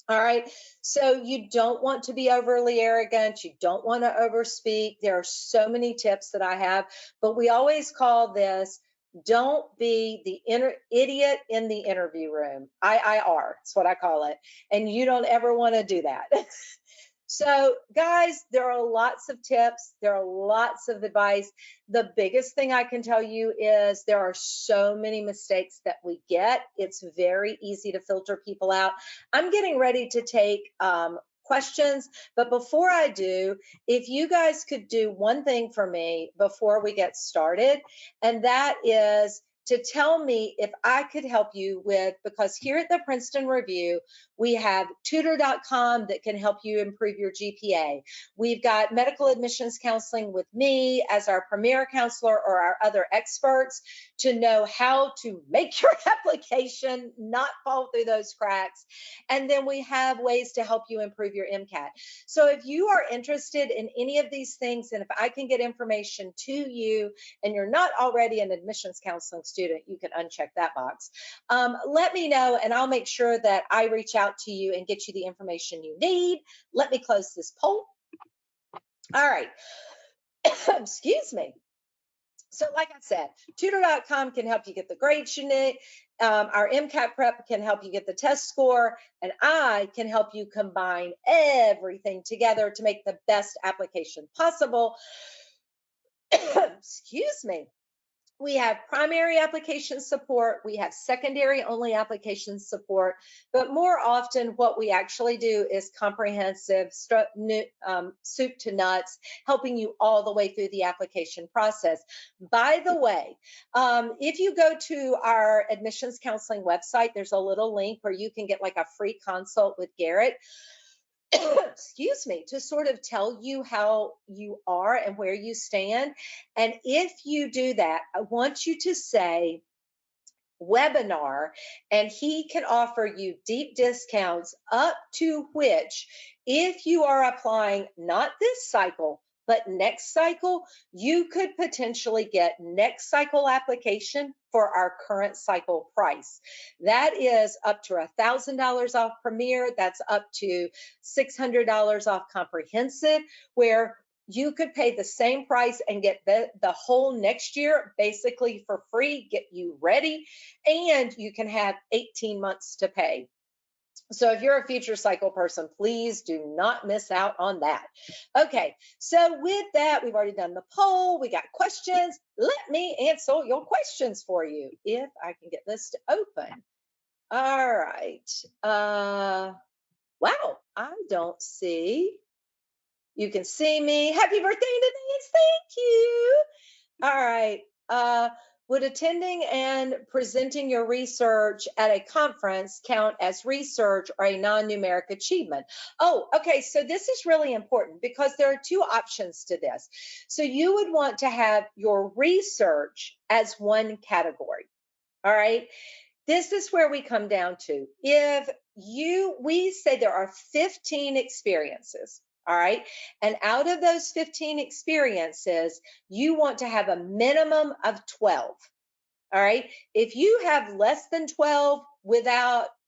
All right. So you don't want to be overly arrogant. You don't want to overspeak. There are so many tips that I have, but we always call this, don't be the idiot in the interview room. IIR, that's what I call it. And you don't ever want to do that. So guys, there are lots of tips. There are lots of advice. The biggest thing I can tell you is there are so many mistakes that we get. It's very easy to filter people out. I'm getting ready to take questions, but before I do, if you guys could do one thing for me before we get started, and that is to tell me if I could help you with, because here at the Princeton Review, we have tutor.com that can help you improve your GPA. We've got medical admissions counseling with me as our premier counselor or our other experts to know how to make your application not fall through those cracks. And then we have ways to help you improve your MCAT. So if you are interested in any of these things, and if I can get information to you and you're not already an admissions counseling student, you can uncheck that box. Let me know and I'll make sure that I reach out to you and get you the information you need. Let me close this poll. All right. Excuse me. So like I said, tutor.com can help you get the grades you need. Our MCAT prep can help you get the test score, and I can help you combine everything together to make the best application possible. Excuse me. We have primary application support, we have secondary only application support, but more often what we actually do is comprehensive, soup to nuts, helping you all the way through the application process. By the way, if you go to our admissions counseling website, there's a little link where you can get like a free consult with Garrett. Excuse me, to sort of tell you how you are and where you stand. And if you do that, I want you to say webinar, and he can offer you deep discounts up to which, if you are applying not this cycle, but next cycle, you could potentially get next cycle application for our current cycle price. That is up to $1,000 off Premier. That's up to $600 off Comprehensive, where you could pay the same price and get the whole next year basically for free, get you ready, and you can have 18 months to pay. So if you're a future cycle person, please do not miss out on that. Okay, so with that, we've already done the poll. We got questions. Let me answer your questions for you if I can get this to open. All right. Wow, I don't see. You can see me. Happy birthday, Denise. Thank you. All right. Would attending and presenting your research at a conference count as research or a non-numeric achievement? Oh, okay. So this is really important because there are two options to this. So you would want to have your research as one category. All right. This is where we come down to. We say there are 15 experiences. All right. And out of those 15 experiences, you want to have a minimum of 12. All right. If you have less than 12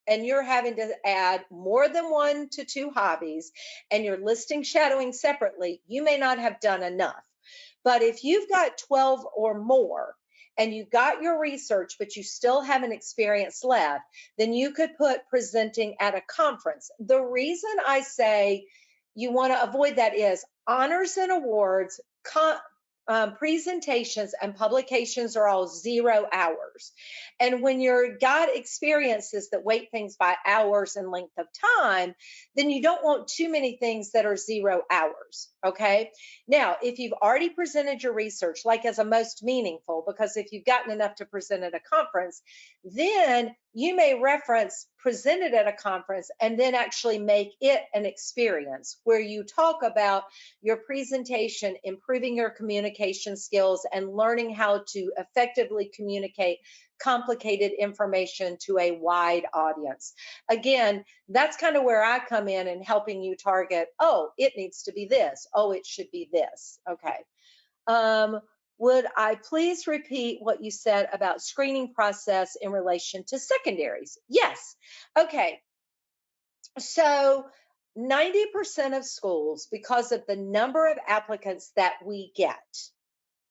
and you're having to add more than 1 to 2 hobbies, and you're listing shadowing separately, you may not have done enough. But if you've got 12 or more, and you got your research, but you still have an experience left, then you could put presenting at a conference. The reason I say you want to avoid that is honors and awards, presentations and publications are all 0 hours. And when you've got experiences that weight things by hours and length of time, then you don't want too many things that are 0 hours. Okay. Now, if you've already presented your research, like as a most meaningful, because if you've gotten enough to present at a conference, then you may reference presented at a conference and then actually make it an experience where you talk about your presentation, improving your communication skills, and learning how to effectively communicate complicated information to a wide audience. Again, that's kind of where I come in and helping you target, oh, it needs to be this. Oh, it should be this. Okay. Would I please repeat what you said about screening process in relation to secondaries? Yes. Okay. So 90% of schools, because of the number of applicants that we get,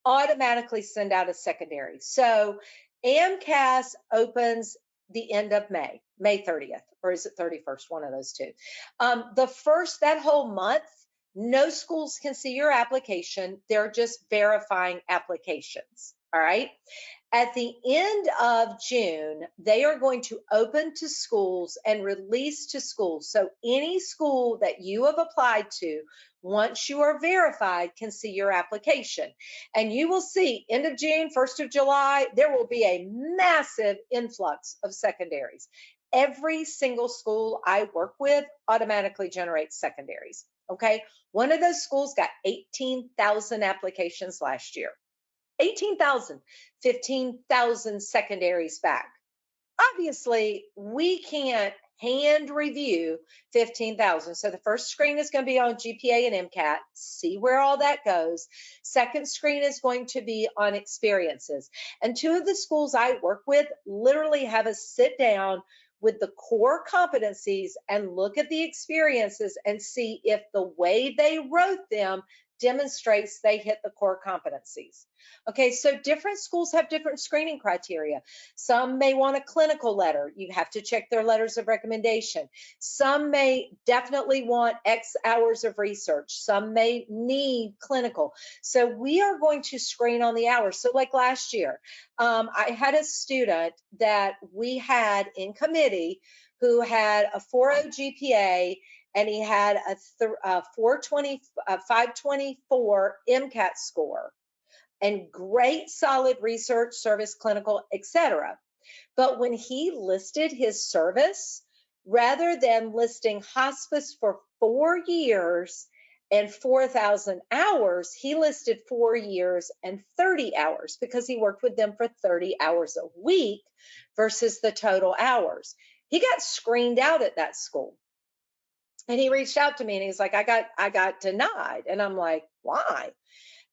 automatically send out a secondary. So AMCAS opens the end of May 30th, or is it 31st? One of those two. That whole month, no schools can see your application. They're just verifying applications. All right. At the end of June, they are going to open to schools and release to schools. So any school that you have applied to, once you are verified, can see your application. And you will see end of June, 1st of July, there will be a massive influx of secondaries. Every single school I work with automatically generates secondaries. Okay. One of those schools got 18,000 applications last year. 18,000, 15,000 secondaries back. Obviously, we can't hand review 15,000. So the first screen is going to be on GPA and MCAT, see where all that goes. Second screen is going to be on experiences. And two of the schools I work with literally have us sit down with the core competencies and look at the experiences and see if the way they wrote them demonstrates they hit the core competencies. Okay, so different schools have different screening criteria. Some may want a clinical letter. You have to check their letters of recommendation. Some may definitely want X hours of research. Some may need clinical. So we are going to screen on the hours. So like last year, I had a student that we had in committee who had a 4.0 GPA, and he had a 524 Mcat score, and great solid research, service, clinical, etc. But when he listed his service, rather than listing hospice for 4 years and 4,000 hours, he listed 4 years and 30 hours because he worked with them for 30 hours a week versus the total hours. He got screened out at that school. And he reached out to me and he's like, I got denied. And I'm like, why?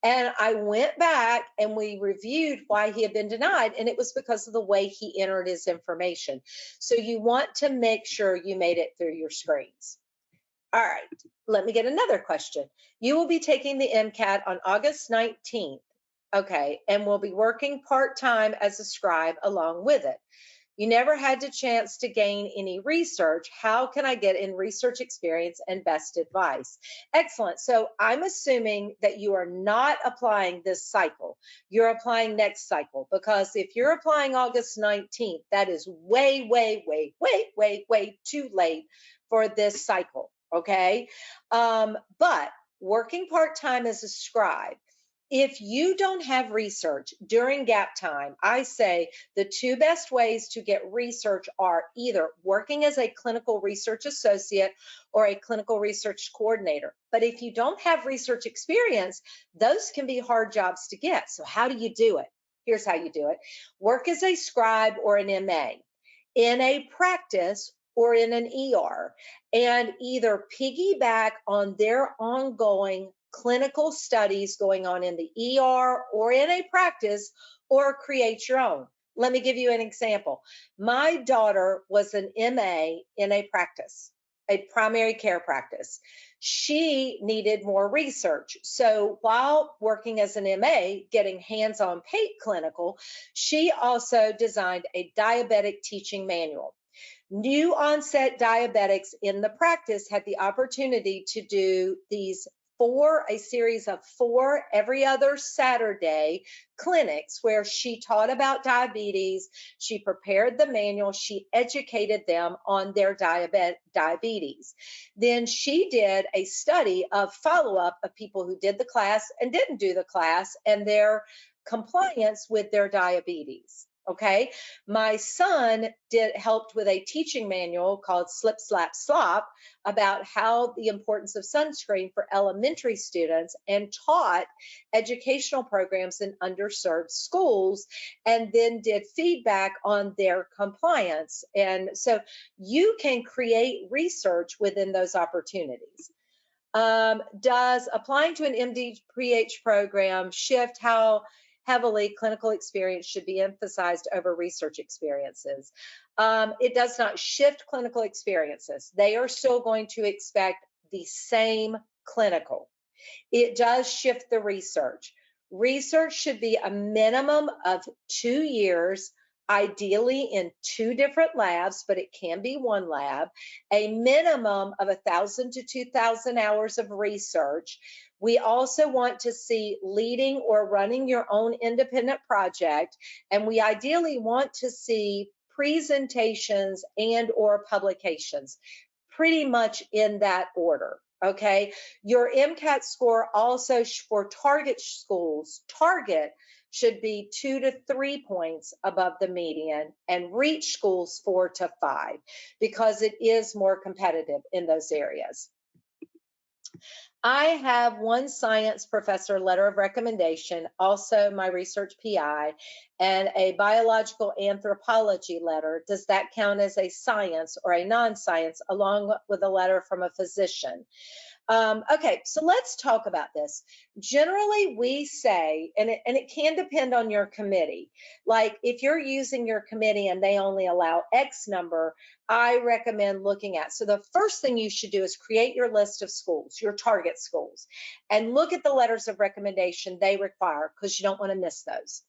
And I went back and we reviewed why he had been denied, and it was because of the way he entered his information. So you want to make sure you made it through your screens. All right, let me get another question. You will be taking the MCAT on August 19th, okay, and will be working part-time as a scribe along with it. You never had the chance to gain any research. How can I get in research experience and best advice? Excellent. So I'm assuming that you are not applying this cycle. You're applying next cycle, because if you're applying August 19th, that is way, way, way, way, way, way too late for this cycle. Okay. But working part-time as a scribe, if you don't have research during gap time, I say the two best ways to get research are either working as a clinical research associate or a clinical research coordinator. But if you don't have research experience, those can be hard jobs to get. So how do you do it? Here's how you do it. Work as a scribe or an MA in a practice or in an ER, and either piggyback on their ongoing clinical studies going on in the ER or in a practice, or create your own. Let me give you an example. My daughter was an MA in a practice, a primary care practice. She needed more research. So while working as an MA, getting hands-on paid clinical, she also designed a diabetic teaching manual. New onset diabetics in the practice had the opportunity to do a series of 4 every other Saturday clinics where she taught about diabetes, she prepared the manual, she educated them on their diabetes. Then she did a study of follow-up of people who did the class and didn't do the class and their compliance with their diabetes. Okay, my son helped with a teaching manual called Slip, Slap, Slop about how the importance of sunscreen for elementary students, and taught educational programs in underserved schools, and then did feedback on their compliance. And so you can create research within those opportunities. Does applying to an MD-PH program shift how heavily clinical experience should be emphasized over research experiences? It does not shift clinical experiences. They are still going to expect the same clinical. It does shift the research. Research should be a minimum of 2 years, ideally in 2 different labs, but it can be 1 lab, a minimum of 1,000 to 2,000 hours of research. We also want to see leading or running your own independent project, and we ideally want to see presentations and or publications, pretty much in that order. Okay, your MCAT score also for target schools, target should be 2 to 3 points above the median, and reach schools 4 to 5, because it is more competitive in those areas. I have 1 science professor letter of recommendation, also my research PI, and a biological anthropology letter. Does that count as a science or a non-science, along with a letter from a physician? Okay, so let's talk about this. Generally, we say, and it can depend on your committee. Like if you're using your committee and they only allow X number, I recommend looking at. So the first thing you should do is create your list of schools, your target schools, and look at the letters of recommendation they require because you don't want to miss those.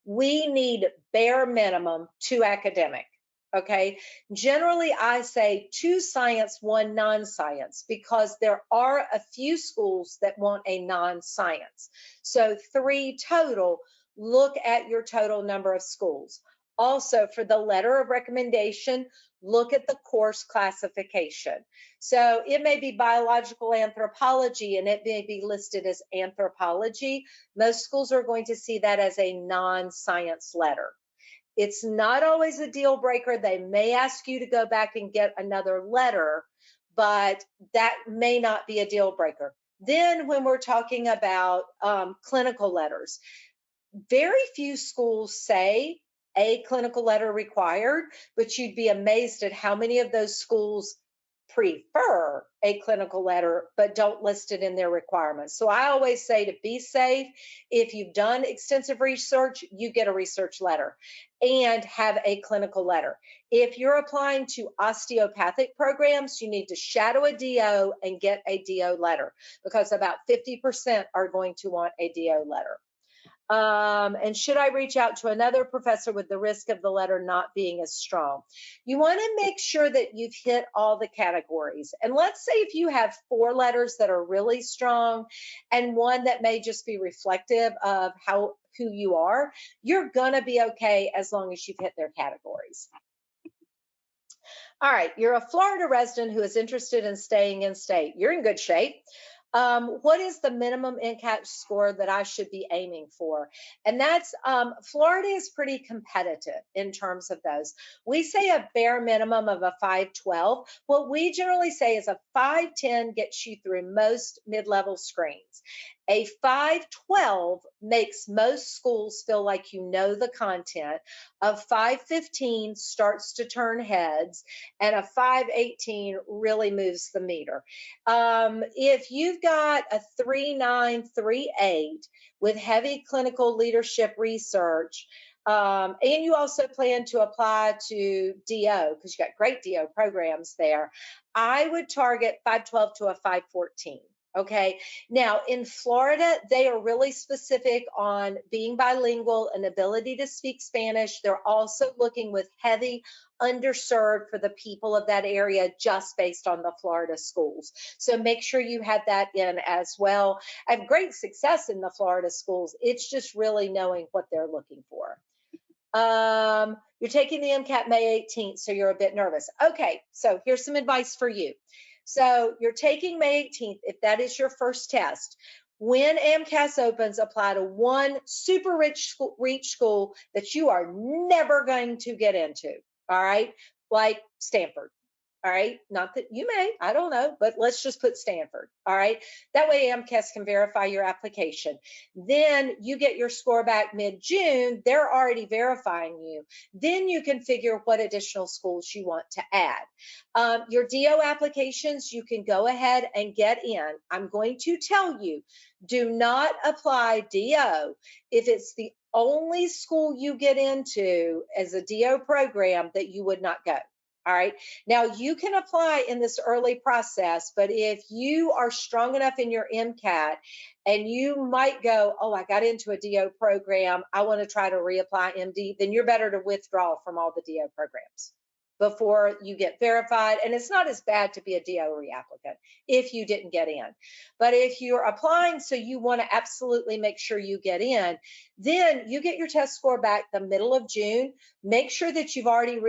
We need bare minimum 2 academic. Okay. Generally, I say 2 science, 1 non science, because there are a few schools that want a non science. So 3 total. Look at your total number of schools. Also, for the letter of recommendation, look at the course classification. So it may be biological anthropology and it may be listed as anthropology. Most schools are going to see that as a non science letter. It's not always a deal breaker. They may ask you to go back and get another letter, but that may not be a deal breaker. Then, when we're talking about clinical letters, very few schools say a clinical letter required, but you'd be amazed at how many of those schools prefer a clinical letter but don't list it in their requirements. So I always say to be safe, if you've done extensive research, you get a research letter and have a clinical letter. If you're applying to osteopathic programs, you need to shadow a DO and get a DO letter because about 50% are going to want a DO letter. And should I reach out to another professor with the risk of the letter not being as strong? You want to make sure that you've hit all the categories. And let's say if you have 4 letters that are really strong and 1 that may just be reflective of who you are, you're going to be okay as long as you've hit their categories. All right, you're a Florida resident who is interested in staying in state. You're in good shape. What is the minimum Mcat score that I should be aiming for? And that's Florida is pretty competitive in terms of those. We say a bare minimum of a 512. What we generally say is a 510 gets you through most mid-level screens. A 512 makes most schools feel like you know the content. A 515 starts to turn heads, and a 518 really moves the meter. If you've got a 3938 with heavy clinical leadership research, and you also plan to apply to DO because you got great DO programs there, I would target 512 to a 514. Okay. Now in Florida, they are really specific on being bilingual and ability to speak Spanish. They're also looking with heavy underserved for the people of that area just based on the Florida schools. So make sure you have that in as well. I have great success in the Florida schools. It's just really knowing what they're looking for. You're taking the MCAT May 18th, so you're a bit nervous. Okay, so here's some advice for you. So you're taking May 18th, if that is your first test. When AMCAS opens, apply to 1 super rich school that you are never going to get into, all right? Like Stanford. All right, not that you may, I don't know, but let's just put Stanford. All right, that way AMCAS can verify your application. Then you get your score back mid-June. They're already verifying you. Then you can figure what additional schools you want to add. Your DO applications, you can go ahead and get in. I'm going to tell you, do not apply DO if it's the only school you get into as a DO program that you would not go. All right. Now you can apply in this early process, but if you are strong enough in your MCAT and you might go, oh, I got into a DO program, I want to try to reapply MD, then you're better to withdraw from all the DO programs before you get verified. And it's not as bad to be a DO reapplicant if you didn't get in. But if you're applying so you want to absolutely make sure you get in, then you get your test score back the middle of June. Make sure that you've already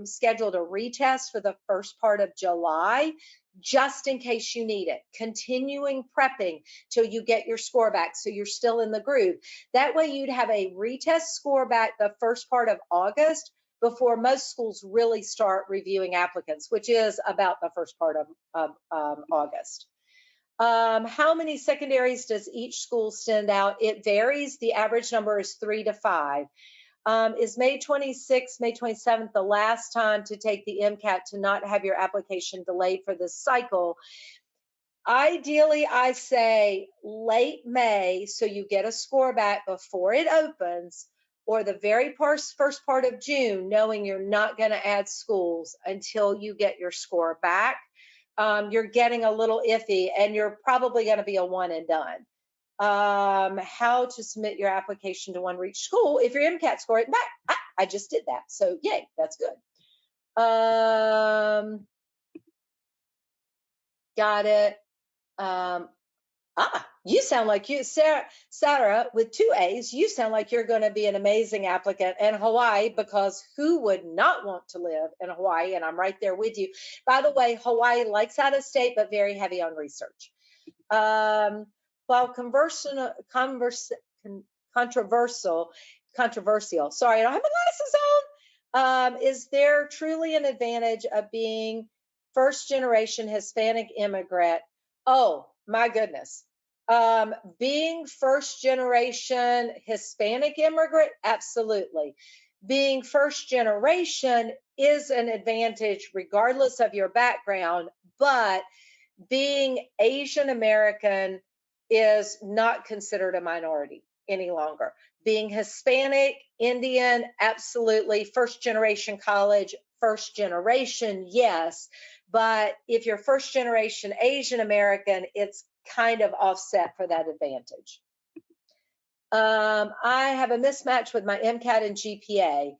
scheduled a retest for the first part of July, just in case you need it. Continuing prepping till you get your score back so you're still in the groove. That way you'd have a retest score back the first part of August before most schools really start reviewing applicants, which is about the first part of August. How many secondaries does each school send out? It varies. The average number is 3 to 5. Is May 26th, May 27th the last time to take the MCAT to not have your application delayed for this cycle? Ideally, I say late May, so you get a score back before it opens, or the very first part of June, knowing you're not going to add schools until you get your score back. You're getting a little iffy, and you're probably going to be a one and done. How to submit your application to one reach school if your MCAT score it back. I just did that, so yay, that's good. Got it. You sound like Sarah, with two A's, you sound like you're going to be an amazing applicant in Hawaii, because who would not want to live in Hawaii? And I'm right there with you. By the way, Hawaii likes out of state, but very heavy on research. While controversial, sorry, I don't have my glasses on. Is there truly an advantage of being first generation Hispanic immigrant? Oh, my goodness. Being first generation Hispanic immigrant, absolutely. Being first generation is an advantage regardless of your background, but being Asian American is not considered a minority any longer. Being Hispanic, Indian, absolutely. First generation college, first generation, yes. But if you're first generation Asian American, it's kind of offset for that advantage. I have a mismatch with my MCAT and GPA.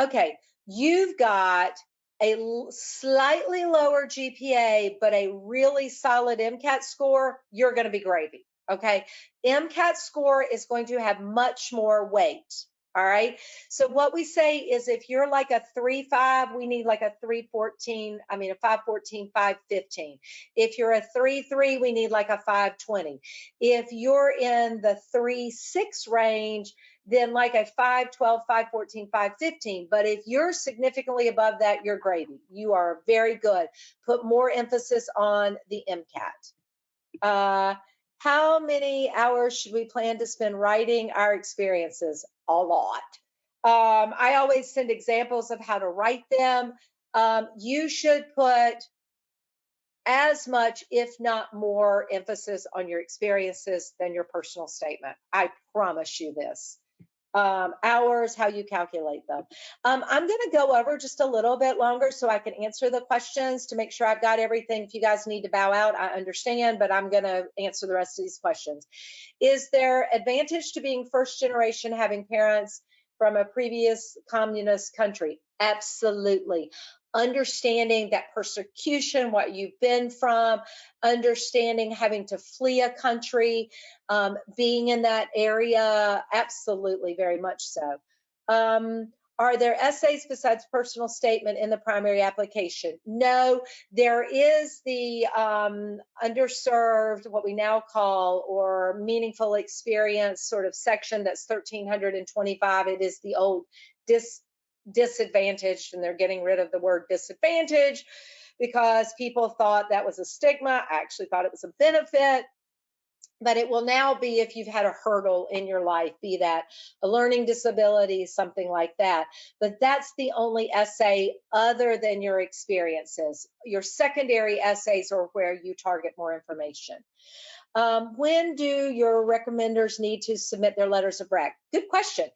Okay, you've got a slightly lower GPA, but a really solid MCAT score, you're going to be gravy. Okay, MCAT score is going to have much more weight. All right. So what we say is if you're like a 3.5, we need like a 3.14, a 5.14, 5.15. If you're a 3.3, we need like a 5.20. If you're in the 3.6 range, then like a 5.12, 5.14, 5.15. But if you're significantly above that, you're gravy. You are very good. Put more emphasis on the MCAT. How many hours should we plan to spend writing our experiences? A lot. I always send examples of how to write them. You should put as much, if not more, emphasis on your experiences than your personal statement. I promise you this. Hours, how you calculate them. I'm going to go over just a little bit longer so I can answer the questions to make sure I've got everything. If you guys need to bow out, I understand, but I'm going to answer the rest of these questions. Is there advantage to being first generation, having parents from a previous communist country? Absolutely. Understanding that persecution, what you've been from, understanding having to flee a country, being in that area, absolutely, very much so. Are there essays besides personal statement in the primary application? No, there is the underserved, what we now call, or meaningful experience sort of section that's 1325. It is the old disadvantaged, and they're getting rid of the word disadvantage because people thought that was a stigma. I actually thought it was a benefit. But it will now be if you've had a hurdle in your life, be that a learning disability, something like that. But that's the only essay other than your experiences. Your secondary essays are where you target more information. When do your recommenders need to submit their letters of rec? Good question.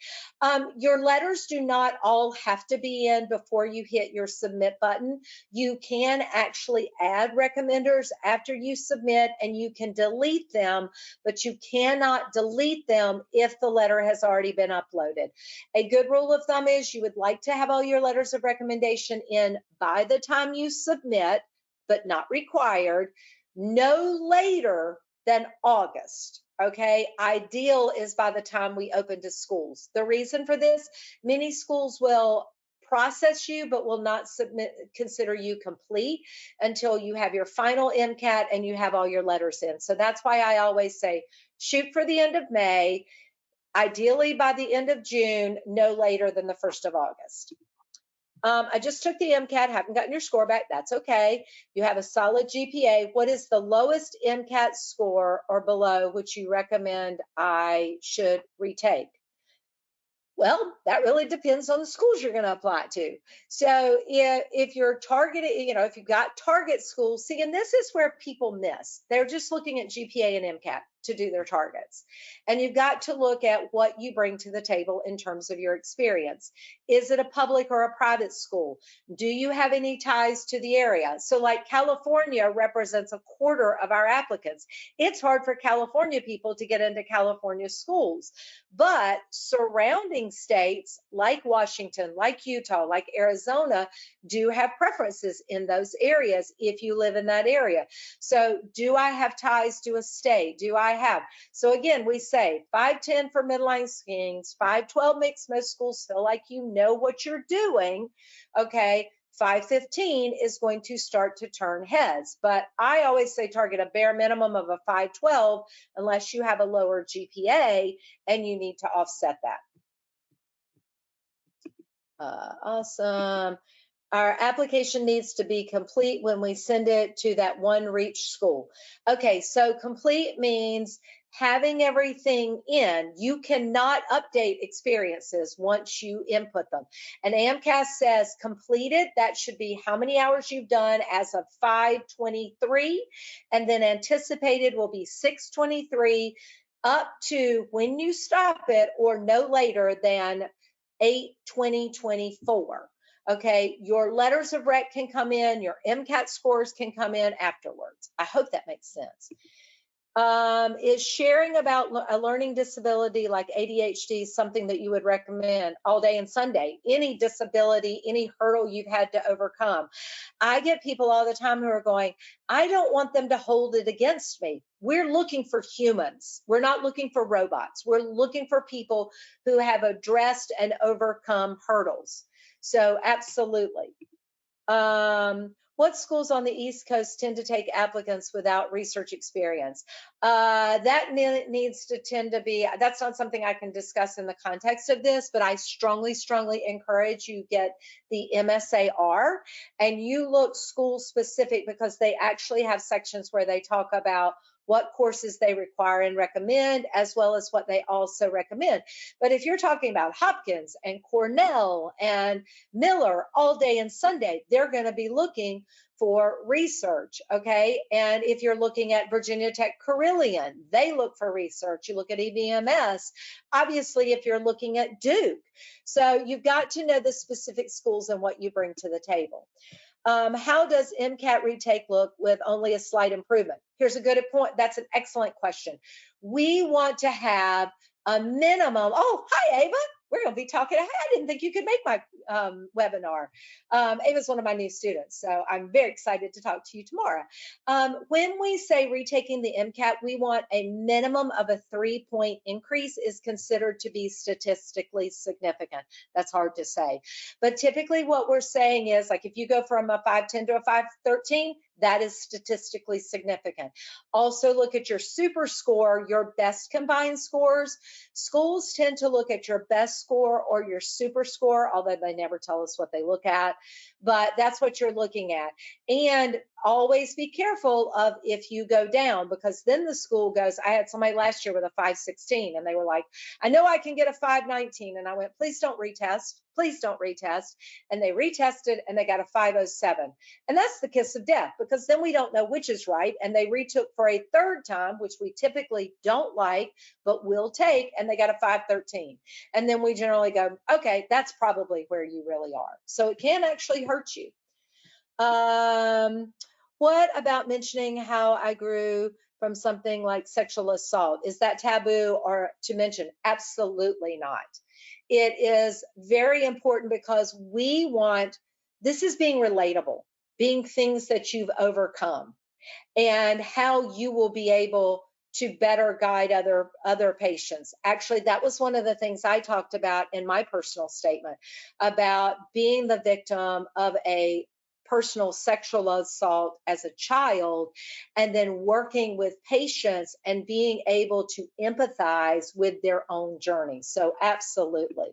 Your letters do not all have to be in before you hit your submit button. You can actually add recommenders after you submit, and you can delete them, but you cannot delete them if the letter has already been uploaded. A good rule of thumb is you would like to have all your letters of recommendation in by the time you submit, but not required, no later than August. Okay, ideal is by the time we open to schools. The reason for this, many schools will process you but will not consider you complete until you have your final MCAT and you have all your letters in. So that's why I always say shoot for the end of May, ideally by the end of June, no later than the 1st of August. I just took the MCAT, haven't gotten your score back. That's okay. You have a solid GPA. What is the lowest MCAT score or below which you recommend I should retake? Well, that really depends on the schools you're going to apply to. So if you're targeted, if you've got target schools, see, and this is where people miss. They're just looking at GPA and MCAT to do their targets. And you've got to look at what you bring to the table in terms of your experience. Is it a public or a private school? Do you have any ties to the area? So like California represents a quarter of our applicants. It's hard for California people to get into California schools. But surrounding states like Washington, like Utah, like Arizona do have preferences in those areas if you live in that area. So do I have ties to a state? Do I have? So again, we say 510 for midline schemes, 512 makes most schools feel like you know what you're doing. Okay. 515 is going to start to turn heads. But I always say target a bare minimum of a 512 unless you have a lower GPA and you need to offset that. Awesome. Our application needs to be complete when we send it to that one reach school. Okay, so complete means having everything in. You cannot update experiences once you input them. And AMCAS says completed, that should be how many hours you've done as of 5/23, and then anticipated will be 6/23 up to when you stop it or no later than 8/20/24. Okay, your letters of rec can come in, your MCAT scores can come in afterwards. I hope that makes sense. Is sharing about a learning disability like ADHD something that you would recommend all day and Sunday? Any disability, any hurdle you've had to overcome? I get people all the time who are going, I don't want them to hold it against me. We're looking for humans. We're not looking for robots. We're looking for people who have addressed and overcome hurdles. So absolutely. What schools on the East Coast tend to take applicants without research experience? That needs to tend to be, that's not something I can discuss in the context of this, but I strongly, strongly encourage you get the MSAR and you look school specific because they actually have sections where they talk about what courses they require and recommend, as well as what they also recommend. But if you're talking about Hopkins and Cornell and Miller all day and Sunday, they're going to be looking for research, okay? And if you're looking at Virginia Tech Carilion, they look for research. You look at EBMS, obviously, if you're looking at Duke. So you've got to know the specific schools and what you bring to the table. How does MCAT retake look with only a slight improvement? Here's a good point. That's an excellent question. We want to have a minimum. Oh, hi, Ava. We're going to be talking. I didn't think you could make my webinar. Ava's one of my new students, so I'm very excited to talk to you tomorrow. When we say retaking the MCAT, we want a minimum of a 3-point increase is considered to be statistically significant. That's hard to say. But typically what we're saying is, like, if you go from a 510 to a 513, that is statistically significant. Also look at your super score, your best combined scores. Schools tend to look at your best score or your super score, although they never tell us what they look at, but that's what you're looking at. And always be careful of if you go down, because then the school goes, I had somebody last year with a 516 and they were like, I know I can get a 519. And I went, please don't retest. Please don't retest. And they retested and they got a 507. And that's the kiss of death, because then we don't know which is right. And they retook for a third time, which we typically don't like, but will take, and they got a 513. And then we generally go, okay, that's probably where you really are. So it can actually hurt you. What about mentioning how I grew from something like sexual assault? Is that taboo or to mention? Absolutely not. It is very important because we want, this is being relatable, being things that you've overcome and how you will be able to better guide other patients. Actually, that was one of the things I talked about in my personal statement about being the victim of a personal sexual assault as a child, and then working with patients and being able to empathize with their own journey. So absolutely.